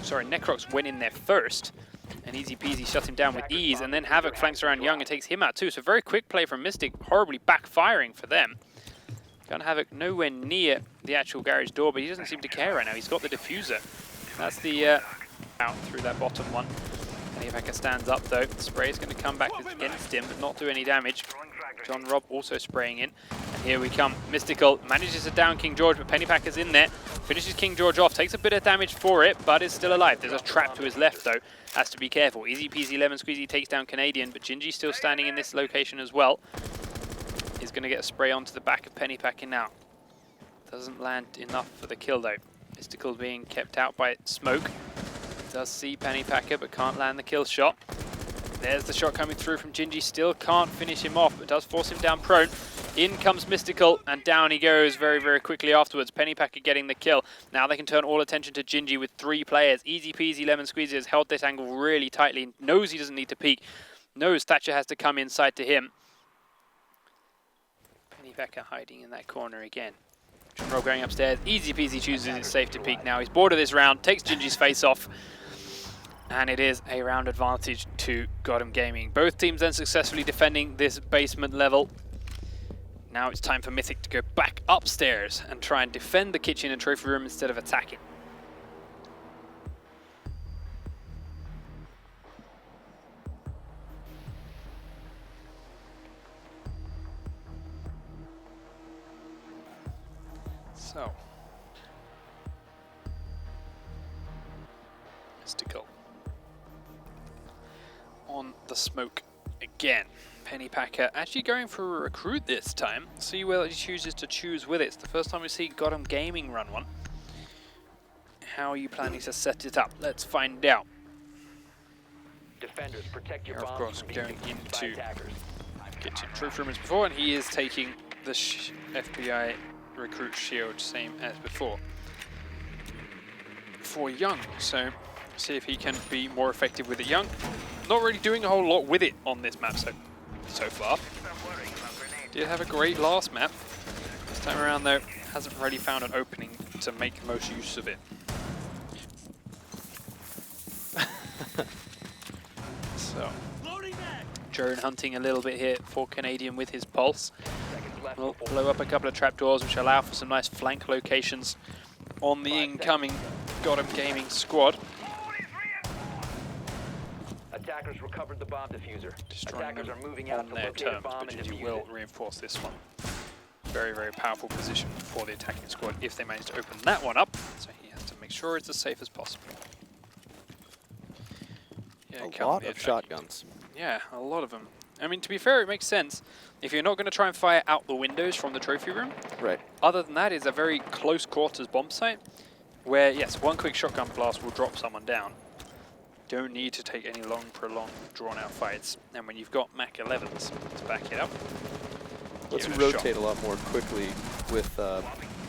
sorry, Necrox went in there first, and easy peasy shut him down with ease, and then Havoc flanks around Young and takes him out too. So very quick play from Mystic, horribly backfiring for them. Gun Havoc nowhere near the actual garage door, but he doesn't seem to care right now. He's got the diffuser. That's the out through that bottom one. Pennypacker stands up though. The spray is going to come back against him, but not do any damage. John Rob also spraying in. And here we come. Mystical manages to down King George, but Pennypacker's in there. Finishes King George off. Takes a bit of damage for it, but is still alive. There's a trap to his left though. Has to be careful. Easy peasy lemon squeezy takes down Canadian, but Gingy's still standing in this location as well. He's going to get a spray onto the back of Pennypacker now. Doesn't land enough for the kill though. Mystical being kept out by smoke. Does see Pennypacker, but can't land the kill shot. There's the shot coming through from Gingy. Still can't finish him off, but does force him down prone. In comes Mystical, and down he goes very, very quickly afterwards. Pennypacker getting the kill. Now they can turn all attention to Gingy with 3 players. Easy peasy lemon squeezy has held this angle really tightly. Knows he doesn't need to peek. Knows Thatcher has to come inside to him. Pennypacker hiding in that corner again. John Rob going upstairs. Easy peasy chooses it's safe to peek now. He's bored of this round. Takes Gingy's face off. And it is a round advantage to Gotham Gaming. Both teams then successfully defending this basement level. Now it's time for Mythic to go back upstairs and try and defend the kitchen and trophy room instead of attacking. So Mystical. On the smoke again. Pennypacker actually going for a recruit this time. See where he chooses to choose with it. It's the first time we see Gotham Gaming run one. How are you planning to set it up? Let's find out. Defenders, protect your Here, of bombs course, from being going defused by into attackers. kitchen trophy room as before, and he is taking the FBI recruit shield, same as before. For Young, so see if he can be more effective with it. Young, not really doing a whole lot with it on this map so far. Did have a great last map. This time around though, hasn't really found an opening to make the most use of it. So, drone hunting a little bit here for Canadian with his pulse. Will blow up a couple of trapdoors which allow for some nice flank locations on the incoming Gotham Gaming squad. Attackers recovered the bomb diffuser. Destroying Attackers them are moving out on to their locate a terms, bomb but and Gingy defuse will it. reinforce this one. Very, very powerful position for the attacking squad if they manage to open that one up. So he has to make sure it's as safe as possible. Yeah, A lot of shotguns. Yeah, a lot of them. I mean, to be fair, it makes sense. If you're not going to try and fire out the windows from the trophy room, Right. other than that, it's a very close quarters bomb site where, yes, one quick shotgun blast will drop someone down. Don't need to take any long, prolonged, drawn-out fights. And when you've got Mach 11s to back it up, Let's give it a rotate shot. a lot more quickly with,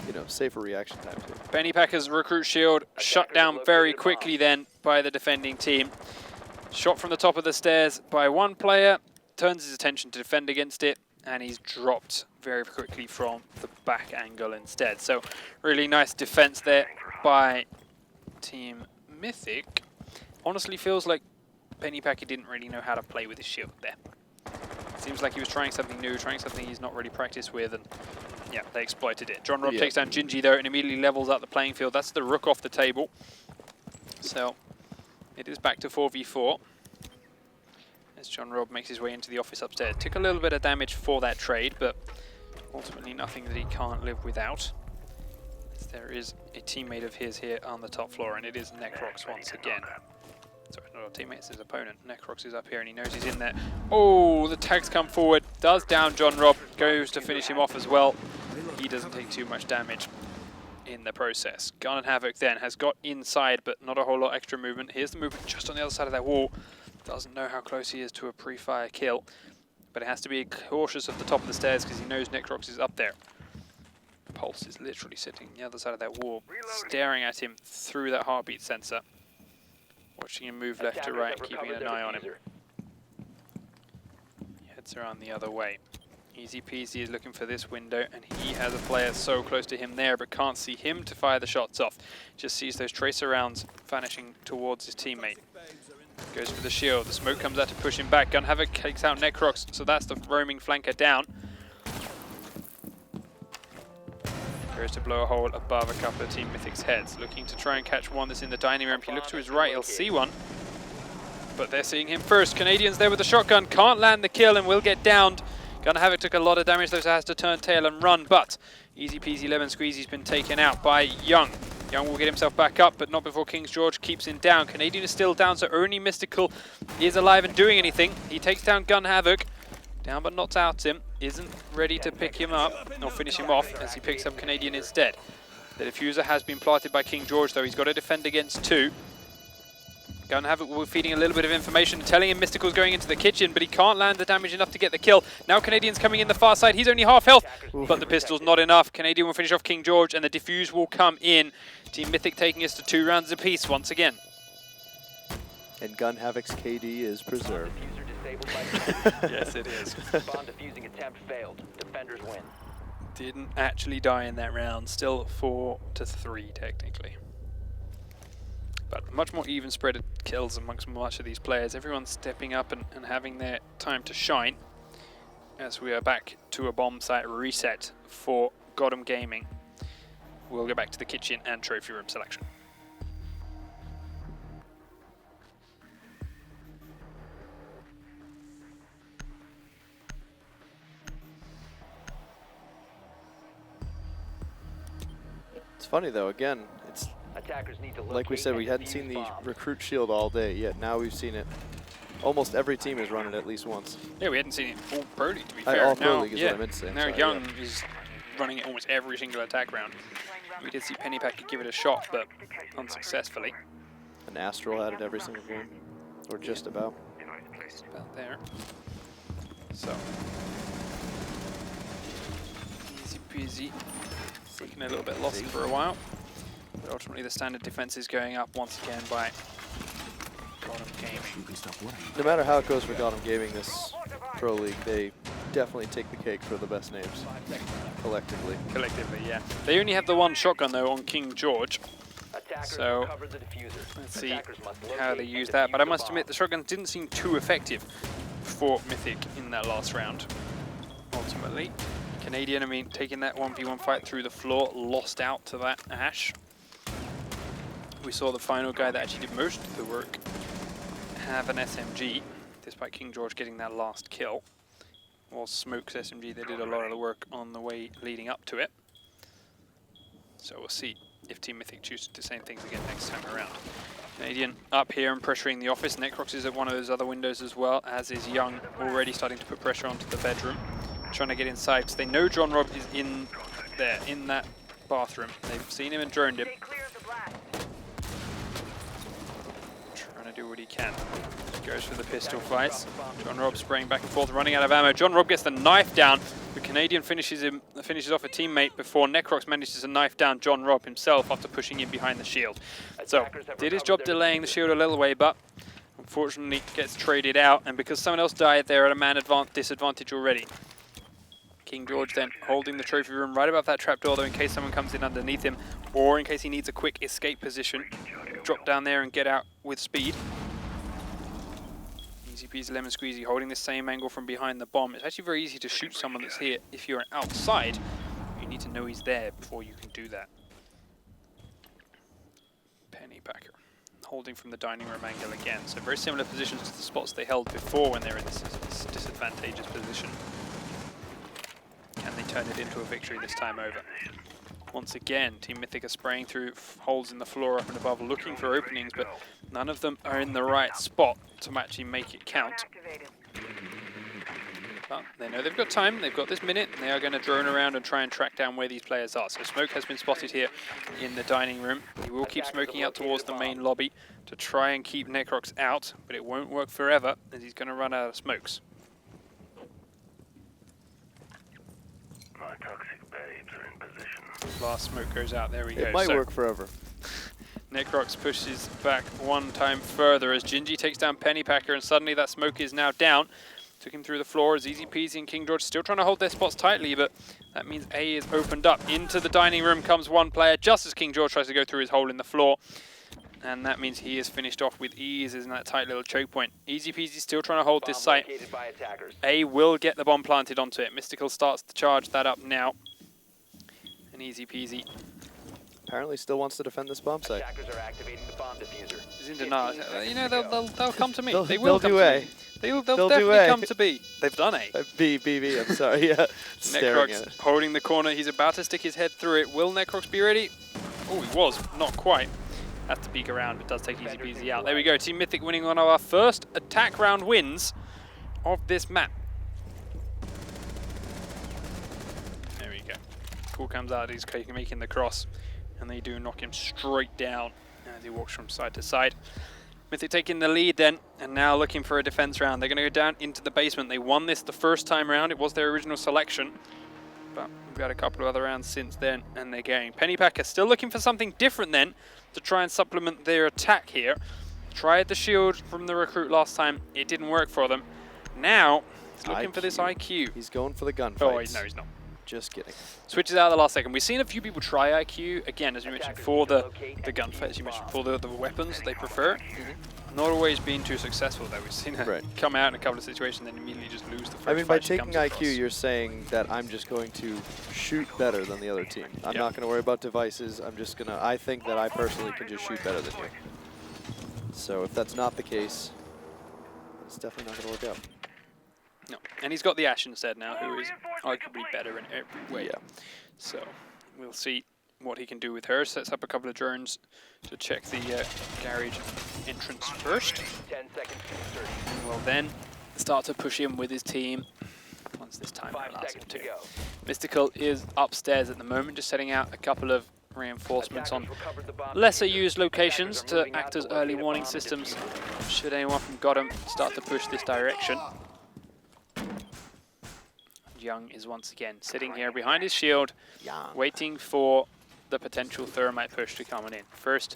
you know, safer reaction times here. Pennypacker's recruit shield shut down very quickly then by the defending team. Shot from the top of the stairs by one player, turns his attention to defend against it, and he's dropped very quickly from the back angle instead. So really nice defense there by Team Mythic. Honestly feels like Pennypacker didn't really know how to play with his shield there. Seems like he was trying something new, trying something he's not really practiced with, and yeah, they exploited it. John Rob takes down Gingy though and immediately levels out the playing field. That's the rook off the table. So it is back to 4v4 as John Rob makes his way into the office upstairs. Took a little bit of damage for that trade, but ultimately nothing that he can't live without. There is a teammate of his here on the top floor, and it is Necrox once again. Sorry, not our teammate, it's his opponent. Necrox is up here and he knows he's in there. Oh, the tags come forward, does down John Rob, goes to finish him off as well. He doesn't take too much damage in the process. Gun and Havoc then has got inside, but not a whole lot extra movement. Here's the movement just on the other side of that wall. Doesn't know how close he is to a pre-fire kill, but it has to be cautious at the top of the stairs because he knows Necrox is up there. Pulse is literally sitting on the other side of that wall, staring at him through that heartbeat sensor. Watching him move left to right, keeping an eye on him. He heads around the other way. Easy peasy is looking for this window, and he has a player so close to him there, but can't see him to fire the shots off. Just sees those tracer rounds vanishing towards his teammate. Goes for the shield. The smoke comes out to push him back. Gun Havoc takes out Necrox, so that's the roaming flanker down. Goes to blow a hole above a couple of Team Mythic's heads. Looking to try and catch one that's in the dining room. If he looks to his right, he'll see one. But they're seeing him first. Canadians there with the shotgun. Can't land the kill and will get downed. Gun Havoc took a lot of damage, though, so has to turn tail and run. But easy peasy lemon squeezy's been taken out by Young. Young will get himself back up, but not before King's George keeps him down. Canadian is still down, so only Mystical is alive and doing anything. He takes down Gun Havoc. Down but not out him. Isn't ready to pick him up or finish him off as he picks up Canadian instead. The diffuser has been planted by King George, though. He's got to defend against two. Gun Havoc will be feeding a little bit of information, telling him Mystical's going into the kitchen, but he can't land the damage enough to get the kill. Now Canadian's coming in the far side. He's only half health, but the pistol's not enough. Canadian will finish off King George, and the defuse will come in. Team Mythic taking us to 2 rounds apiece once again. And Gun Havoc's KD is preserved. Yes, it is. Bomb defusing attempt failed. Defenders win. Didn't actually die in that round. Still 4-3 technically. But much more even spread of kills amongst much of these players. Everyone's stepping up and having their time to shine. As we are back to a bomb site reset for Gotham Gaming. We'll go back to the kitchen and trophy room selection. It's funny though, again, it's Attackers need to like we locate said, we and hadn't defuse seen the bombs. recruit shield all day yet. Now we've seen it. Almost every team has run it at least once. Yeah, we hadn't seen it all Pro League, to be fair. All Pro Now, League is yeah, what I meant to say. I'm now sorry, Young yeah. is running it almost every single attack round. We did see Pennypacker give it a shot, but unsuccessfully. And Astral had it every single game, or just about. Just about there. So, easy peasy. Looking a little bit lost for a while. But ultimately the standard defense is going up once again by Gotham Gaming. No matter how it goes for Gotham Gaming this Pro League, they definitely take the cake for the best names, collectively. Collectively, yeah. They only have the one shotgun though on King George. Attackers So, recovered the diffuser. let's see Attackers must how locate they and use that. But I defuse must the admit, the bomb. shotgun didn't seem too effective for Mythic in that last round. Ultimately, Canadian, I mean, taking that 1v1 fight through the floor, lost out to that Ash. We saw the final guy that actually did most of the work have an SMG, despite King George getting that last kill. While Smoke's SMG, they did a lot of the work on the way leading up to it. So we'll see if Team Mythic chooses to do the same things again next time around. Canadian up here and pressuring the office. Necrox is at one of those other windows as well, as is Young, already starting to put pressure onto the bedroom. Trying to get inside, because they know John Rob is in there, in that bathroom. They've seen him and droned him. Trying to do what he can. Goes for the pistol fights. John Rob spraying back and forth, running out of ammo. John Rob gets the knife down. The Canadian finishes off a teammate before Necrox manages to knife down John Rob himself after pushing in behind the shield. So, did his job delaying the shield a little way, but unfortunately gets traded out. And because someone else died, they're at a man disadvantage already. King George then holding the trophy room right above that trapdoor, though, in case someone comes in underneath him, or in case he needs a quick escape position. Drop down there and get out with speed. Easy peasy lemon squeezy, holding the same angle from behind the bomb. It's actually very easy to shoot someone that's here if you're outside. You need to know he's there before you can do that. Pennypacker holding from the dining room angle again. So very similar positions to the spots they held before when they were in this disadvantageous position. Can they turn it into a victory this time over? Once again, Team Mythic are spraying through holes in the floor up and above, looking for openings, but none of them are in the right spot to actually make it count. But they know they've got time, they've got this minute, and they are going to drone around and try and track down where these players are. So Smoke has been spotted here in the dining room. He will keep smoking out towards the main lobby to try and keep Necrox out, but it won't work forever, as he's going to run out of smokes. My toxic babes are in position. Last smoke goes out, there we go. It might So work forever. Necrox pushes back one time further as Gingy takes down Pennypacker, and suddenly that smoke is now down. Took him through the floor as Easy Peasy and King George still trying to hold their spots tightly, but that means A is opened up. Into the dining room comes one player just as King George tries to go through his hole in the floor. And that means he is finished off with ease in that tight little choke point. Easy Peasy still trying to hold this site. A will get the bomb planted onto it. Mystical starts to charge that up now. And Easy Peasy Apparently still wants to defend this bomb site. Attackers are activating the bomb diffuser. is in denial. You know, they'll come to me. They'll will come do to A. me. They'll do definitely A. come to B. They've done A. B, I'm sorry, yeah. Staring at Necrox it. holding the corner. He's about to stick his head through it. Will Necrox be ready? Oh, he was. Not quite. Has to peek around, but does take Easy Peasy out. There we go. Team Mythic winning one of our first attack round wins of this map. There we go. Cool comes out. He's making the cross, and they do knock him straight down as he walks from side to side. Mythic taking the lead then, and now looking for a defense round. They're going to go down into the basement. They won this the first time round. It was their original selection, but we've got a couple of other rounds since then, and they're going. Pennypacker still looking for something different then to try and supplement their attack here. Tried the shield from the recruit last time. It didn't work for them. Now, he's looking for this IQ. He's going for the gunfights. Oh, no, he's not. Just kidding. Switches out at the last second. We've seen a few people try IQ, again, as you mentioned, for the gunfight, as you mentioned, for the weapons they prefer. Not always been too successful, though. We've seen it come out in a couple of situations and then immediately just lose the first I mean, by fight she taking comes IQ, across. you're saying that I'm just going to shoot better than the other team. I'm not going to worry about devices. I'm just going to, I think that I personally can just shoot better than you. So if that's not the case, it's definitely not going to work out. No, and he's got the Ash instead now, who is arguably better in every way. Yeah. So we'll see what he can do with her. Sets up a couple of drones to check the garage entrance first. 10 seconds to insertion. And will then start to push in with his team once this time 5 allows him seconds to. to go. Mystical is upstairs at the moment, just setting out a couple of reinforcements on Attackers recovered the bomb. lesser used locations Attackers are to moving out act to as locate early a warning bomb and systems defuse it. should anyone from Gotham start to push this direction. Young is once again sitting here behind his shield, waiting for the potential thermite push to come in. First,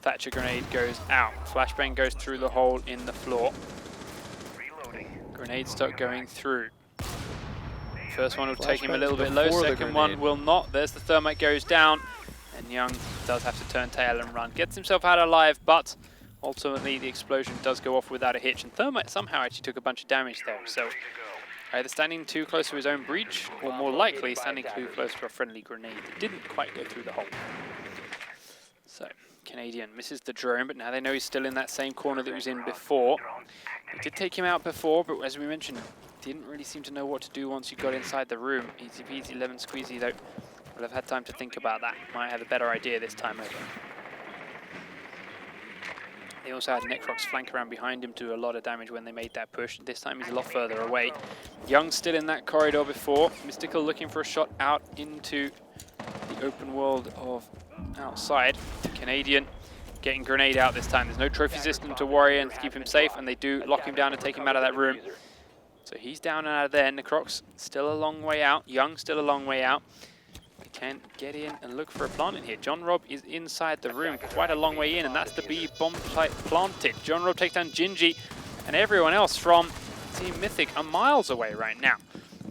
Thatcher grenade goes out. Flashbang goes through the hole in the floor. Grenades start going through. First one will take him a little bit low, second one will not. There's the thermite goes down, and Young does have to turn tail and run. Gets himself out alive, but ultimately the explosion does go off without a hitch, and Thermite somehow actually took a bunch of damage there. So either standing too close to his own breach, or more likely standing too close to a friendly grenade that didn't quite go through the hole. So Canadian misses the drone, but now they know he's still in that same corner that he was in before. It did take him out before, but as we mentioned, didn't really seem to know what to do once you got inside the room. Easy peasy lemon squeezy though. Will have had time to think about that. Might have a better idea this time over. They also had Necrox flank around behind him to do a lot of damage when they made that push. This time he's a lot further away. Young's still in that corridor before. Mystical looking for a shot out into the open world of outside. Canadian getting grenade out this time. There's no trophy system to worry and to keep him safe, and they do lock him down and take him out of that room. So he's down and out of there. Necrox still a long way out. Young still a long way out. We can get in and look for a plant in here. John Rob is inside the room, quite a long way in, and that's the B bomb planted. John Rob takes down Gingy, and everyone else from Team Mythic are miles away right now.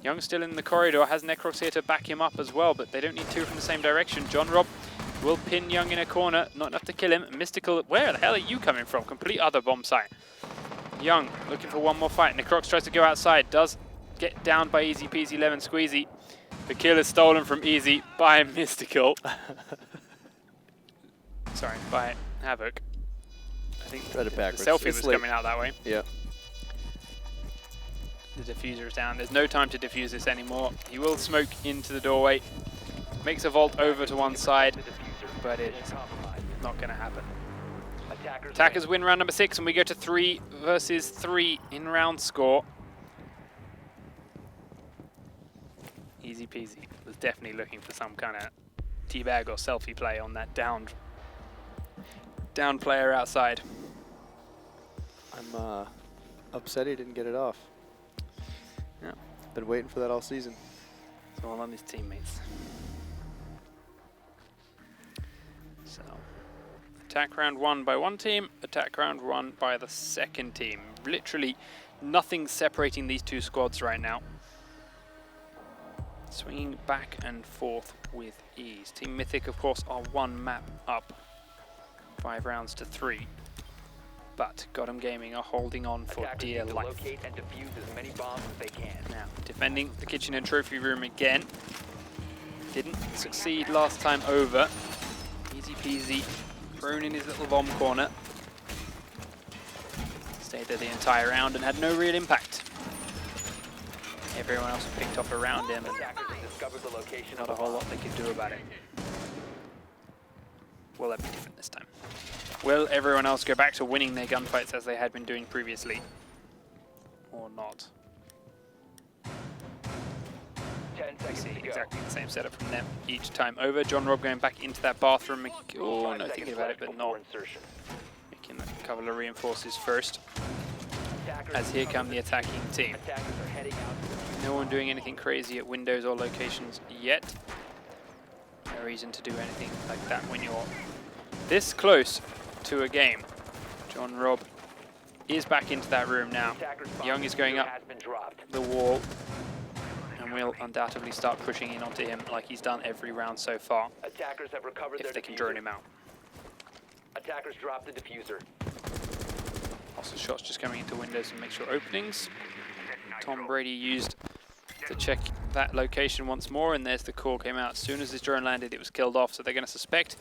Young still in the corridor, has Necrox here to back him up as well, but they don't need two from the same direction. John Rob will pin Young in a corner, not enough to kill him. Mystical, where the hell are you coming from? Complete other bomb site. Young looking for one more fight. Necrox tries to go outside, does get down by Easy Peasy Lemon Squeezy. The kill is stolen from Easy by Mystical. Sorry, by Havoc. I think the selfie was coming out that way. Yeah. The diffuser is down. There's no time to defuse this anymore. He will smoke into the doorway. Makes a vault over to one side, but it's not going to happen. Attackers win round number 6, and we go to 3 versus 3 in round score. Easy peasy. Was definitely looking for some kind of teabag or selfie play on that down player outside. I'm upset he didn't get it off. Yeah. Been waiting for that all season. It's all on his teammates. So, attack round 1 by one team, attack round 1 by the second team. Literally nothing separating these two squads right now. Swinging back and forth with ease. Team Mythic, of course, are 1 map up. 5 rounds to 3. But Gotham Gaming are holding on for dear life. Locate and defuse as many bombs as they can. Now, defending the kitchen and trophy room again. Didn't succeed last time over. Easy peasy. Thrown in his little bomb corner. Stayed there the entire round and had no real impact. Everyone else picked off around him, and not a whole lot they could do about it. Will that be different this time? Will everyone else go back to winning their gunfights as they had been doing previously? Or not? 10 We seconds see to go. exactly the same setup from them each time over. John Rob going back into that bathroom. Oh, 5 no, seconds thinking about it, left but before not. insertion. Making a couple of reinforces first. Attackers As here recovered come the attacking team. Attackers are heading out to the No one doing anything crazy at windows or locations yet. No reason to do anything like that when you're this close to a game. John Rob is back into that room now. attackers' bomb Young is going diffuser up has been dropped. the wall, and will undoubtedly start pushing in onto him like he's done every round so far, Attackers have recovered their if they can diffuser. drone him out. Attackers dropped the diffuser. Also shots just coming into windows and make sure openings. Tom Brady used to check that location once more, and there's the call came out. As soon as his drone landed, it was killed off, so they're going to suspect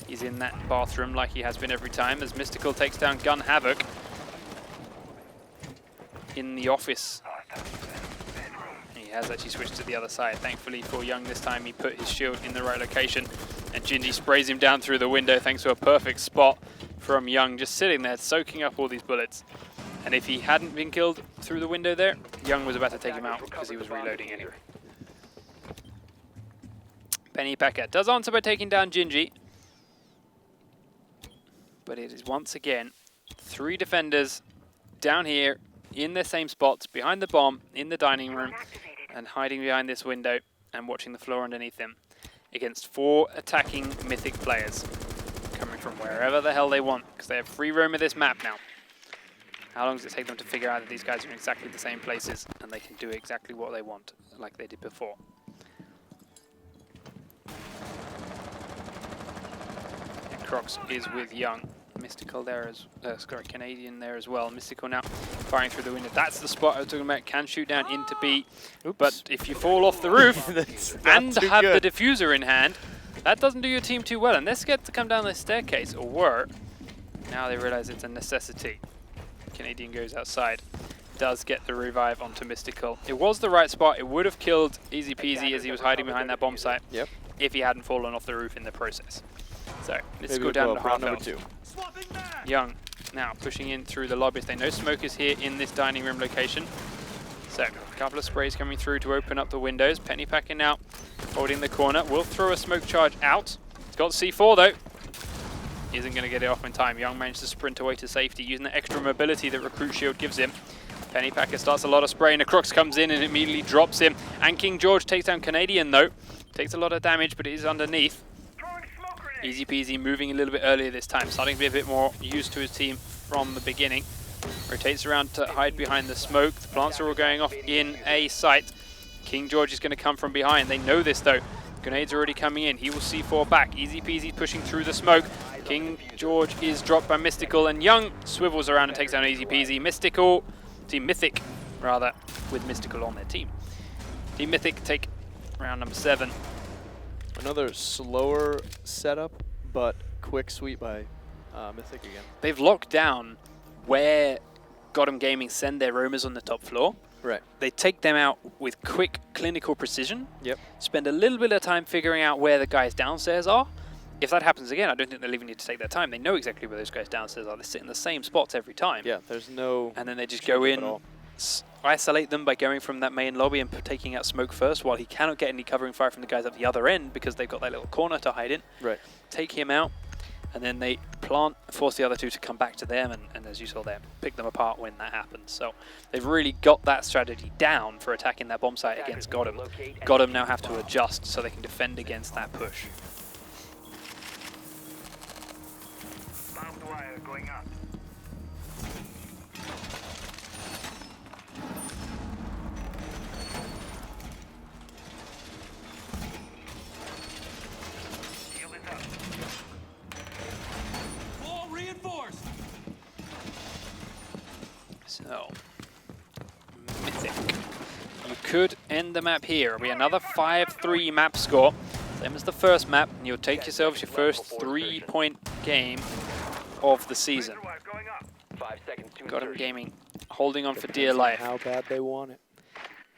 he's in that bathroom like he has been every time, as Mystical takes down Gun Havoc in the office. He has actually switched to the other side. Thankfully for Young this time, he put his shield in the right location, and Gingy sprays him down through the window thanks to a perfect spot from Young, just sitting there soaking up all these bullets. And if he hadn't been killed through the window there, Young was about to take him out because he was reloading anyway. Penny Packer does answer by taking down Gingy, but it is once again 3 defenders down here in their same spots, behind the bomb, in the dining room, and hiding behind this window and watching the floor underneath them, against 4 attacking Mythic players coming from wherever the hell they want, because they have free roam of this map now. How long does it take them to figure out that these guys are in exactly the same places and they can do exactly what they want, like they did before? And Crocs is with Young. Mystical there as Canadian there as well. Mystical now firing through the window. That's the spot I was talking about. Can shoot down into B. Oops. But if you fall off the roof and have the diffuser in hand, that doesn't do your team too well. And they're scared to come down the staircase, or were. Now they realize it's a necessity. Canadian goes outside. Does get the revive onto Mystical. It was the right spot. It would have killed Easy Peasy as he was hiding behind that bomb site. Yep. If he hadn't fallen off the roof in the process. So Mystical down to half health. Young now pushing in through the lobbies. They know smokers here in this dining room location. So a couple of sprays coming through to open up the windows. Penny Packer now holding the corner. Will throw a smoke charge out. He's got C4 though. Isn't going to get it off in time. Young managed to sprint away to safety using the extra mobility that Recruit Shield gives him. Penny Packer starts a lot of spraying. The Crux comes in and immediately drops him. And King George takes down Canadian though. Takes a lot of damage, but it is underneath. Easy Peasy moving a little bit earlier this time, starting to be a bit more used to his team from the beginning. Rotates around to hide behind the smoke. The plants are all going off in a site. King George is going to come from behind. They know this though. Grenades are already coming in. He will C4 back. Easy Peasy pushing through the smoke. King George is dropped by Mystical, and Young swivels around and takes down Easy Peasy. Team Mythic rather, with Mystical on their team. Team Mythic take round number 7. Another slower setup, but quick sweep by Mythic again. They've locked down where Gotham Gaming send their roamers on the top floor. Right. They take them out with quick clinical precision. Yep. Spend a little bit of time figuring out where the guys downstairs are. If that happens again, I don't think they'll even need to take their time. They know exactly where those guys downstairs are. They sit in the same spots every time. Yeah, there's no... And then they just go in, isolate them by going from that main lobby and taking out smoke first while he cannot get any covering fire from the guys at the other end because they've got that little corner to hide in. Right. Take him out, and then they plant, force the other 2 to come back to them, and as you saw there, pick them apart when that happens. So they've really got that strategy down for attacking that bomb site against Gotham. Gotham now have to adjust so they can defend against that push. Barbed wire going up. Shield is up. Wall reinforced. So, Mythic. You could end the map here. It'll be another 5-3 map score. Same as the first map, and you'll take yourselves your first 3-point game of the season. 5 seconds to Gotham insertion. Gaming holding on for dear life. How bad they want it.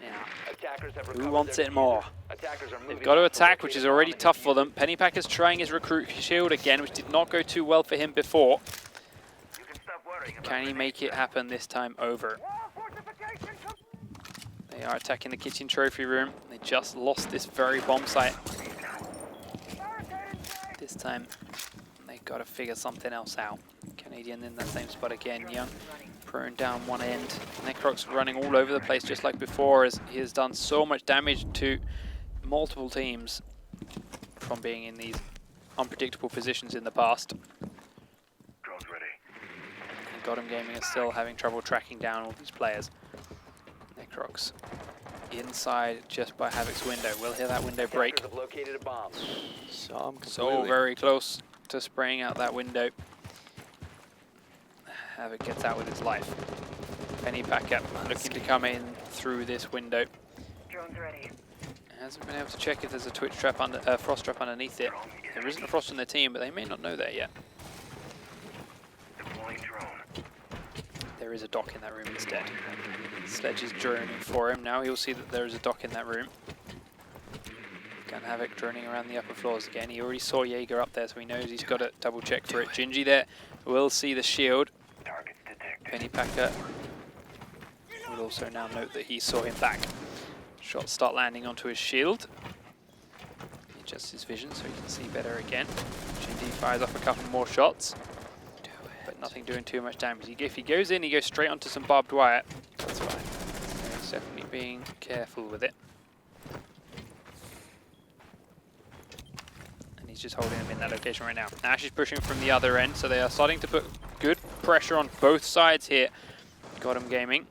Yeah. Attackers have Who recovered wants their it more? Attackers are They've moving got to on attack, which is located already bomb tough for and them. Penny Packer's trying his Recruit Shield again, which did not go too well for him before. You can stop worrying about Can he make it happen this time over? They are attacking the kitchen trophy room. They just lost this very bomb site. This time, they've got to figure something else out. Canadian in that same spot again. Young prone down one end. Necroc's running all over the place just like before, as he has done so much damage to multiple teams from being in these unpredictable positions in the past. Drones ready. And Gotham Gaming is still having trouble tracking down all these players. Necrox inside just by Havoc's window. We'll hear that window break. Attackers have located a bomb. So very close to spraying out that window. Havoc gets out with his life. Penny Packer looking to come in through this window. Drones ready. Hasn't been able to check if there's a twitch trap under, frost trap underneath it. There isn't a frost on their team, but they may not know that yet. Deploying drone. There is a dock in that room instead. Sledge is droning for him. Now he'll see that there is a dock in that room. Gun Havoc droning around the upper floors again. He already saw Jaeger up there, so he knows he's got to double check for it. Gingy there will see the shield. Pennypacker will also now note that he saw him back. Shots start landing onto his shield. He adjusts his vision so he can see better again. Gingy fires off a couple more shots, but nothing doing too much damage. If he goes in, he goes straight onto some barbed wire. That's fine. So he's definitely being careful with it. He's just holding him in that location right now. Ash is pushing from the other end, so they are starting to put good pressure on both sides here. Got him gaming.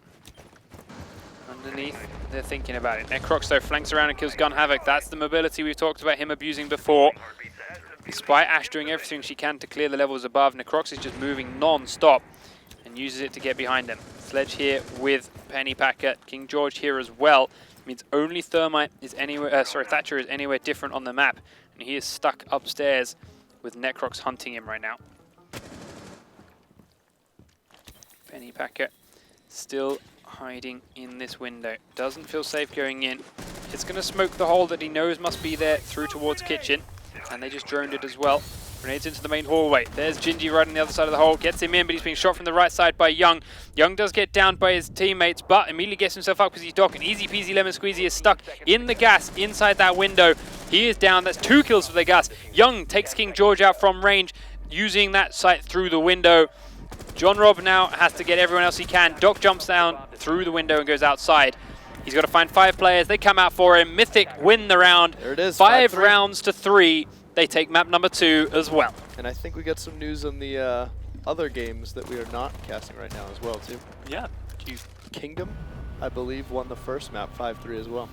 Underneath, they're thinking about it. Necrox, though, flanks around and kills Gun Havoc. That's the mobility we've talked about him abusing before. Despite Ash doing everything she can to clear the levels above, Necrox is just moving non-stop and uses it to get behind him. Sledge here with Pennypacker. King George here as well. Means only Thermite is anywhere, Thatcher is anywhere different on the map. And he is stuck upstairs with Necrox hunting him right now. Pennypacker still hiding in this window. Doesn't feel safe going in. It's going to smoke the hole that he knows must be there through towards kitchen. And they just droned it as well. Grenades into the main hallway. There's Gingy right on the other side of the hole. Gets him in, but he's being shot from the right side by Young. Young does get downed by his teammates, but immediately gets himself up because he's docked. An easy peasy lemon squeezy is stuck in the gas inside that window. He is down. That's 2 kills for the gas. Young takes King George out from range, using that sight through the window. John Robb now has to get everyone else he can. Doc jumps down through the window and goes outside. He's got to find 5 players. They come out for him. Mythic win the round. There it is. 5 rounds to 3. They take map number 2 as well. And I think we got some news on the other games that we are not casting right now as well, too. Yeah. Kingdom, I believe, won the first map 5-3 as well.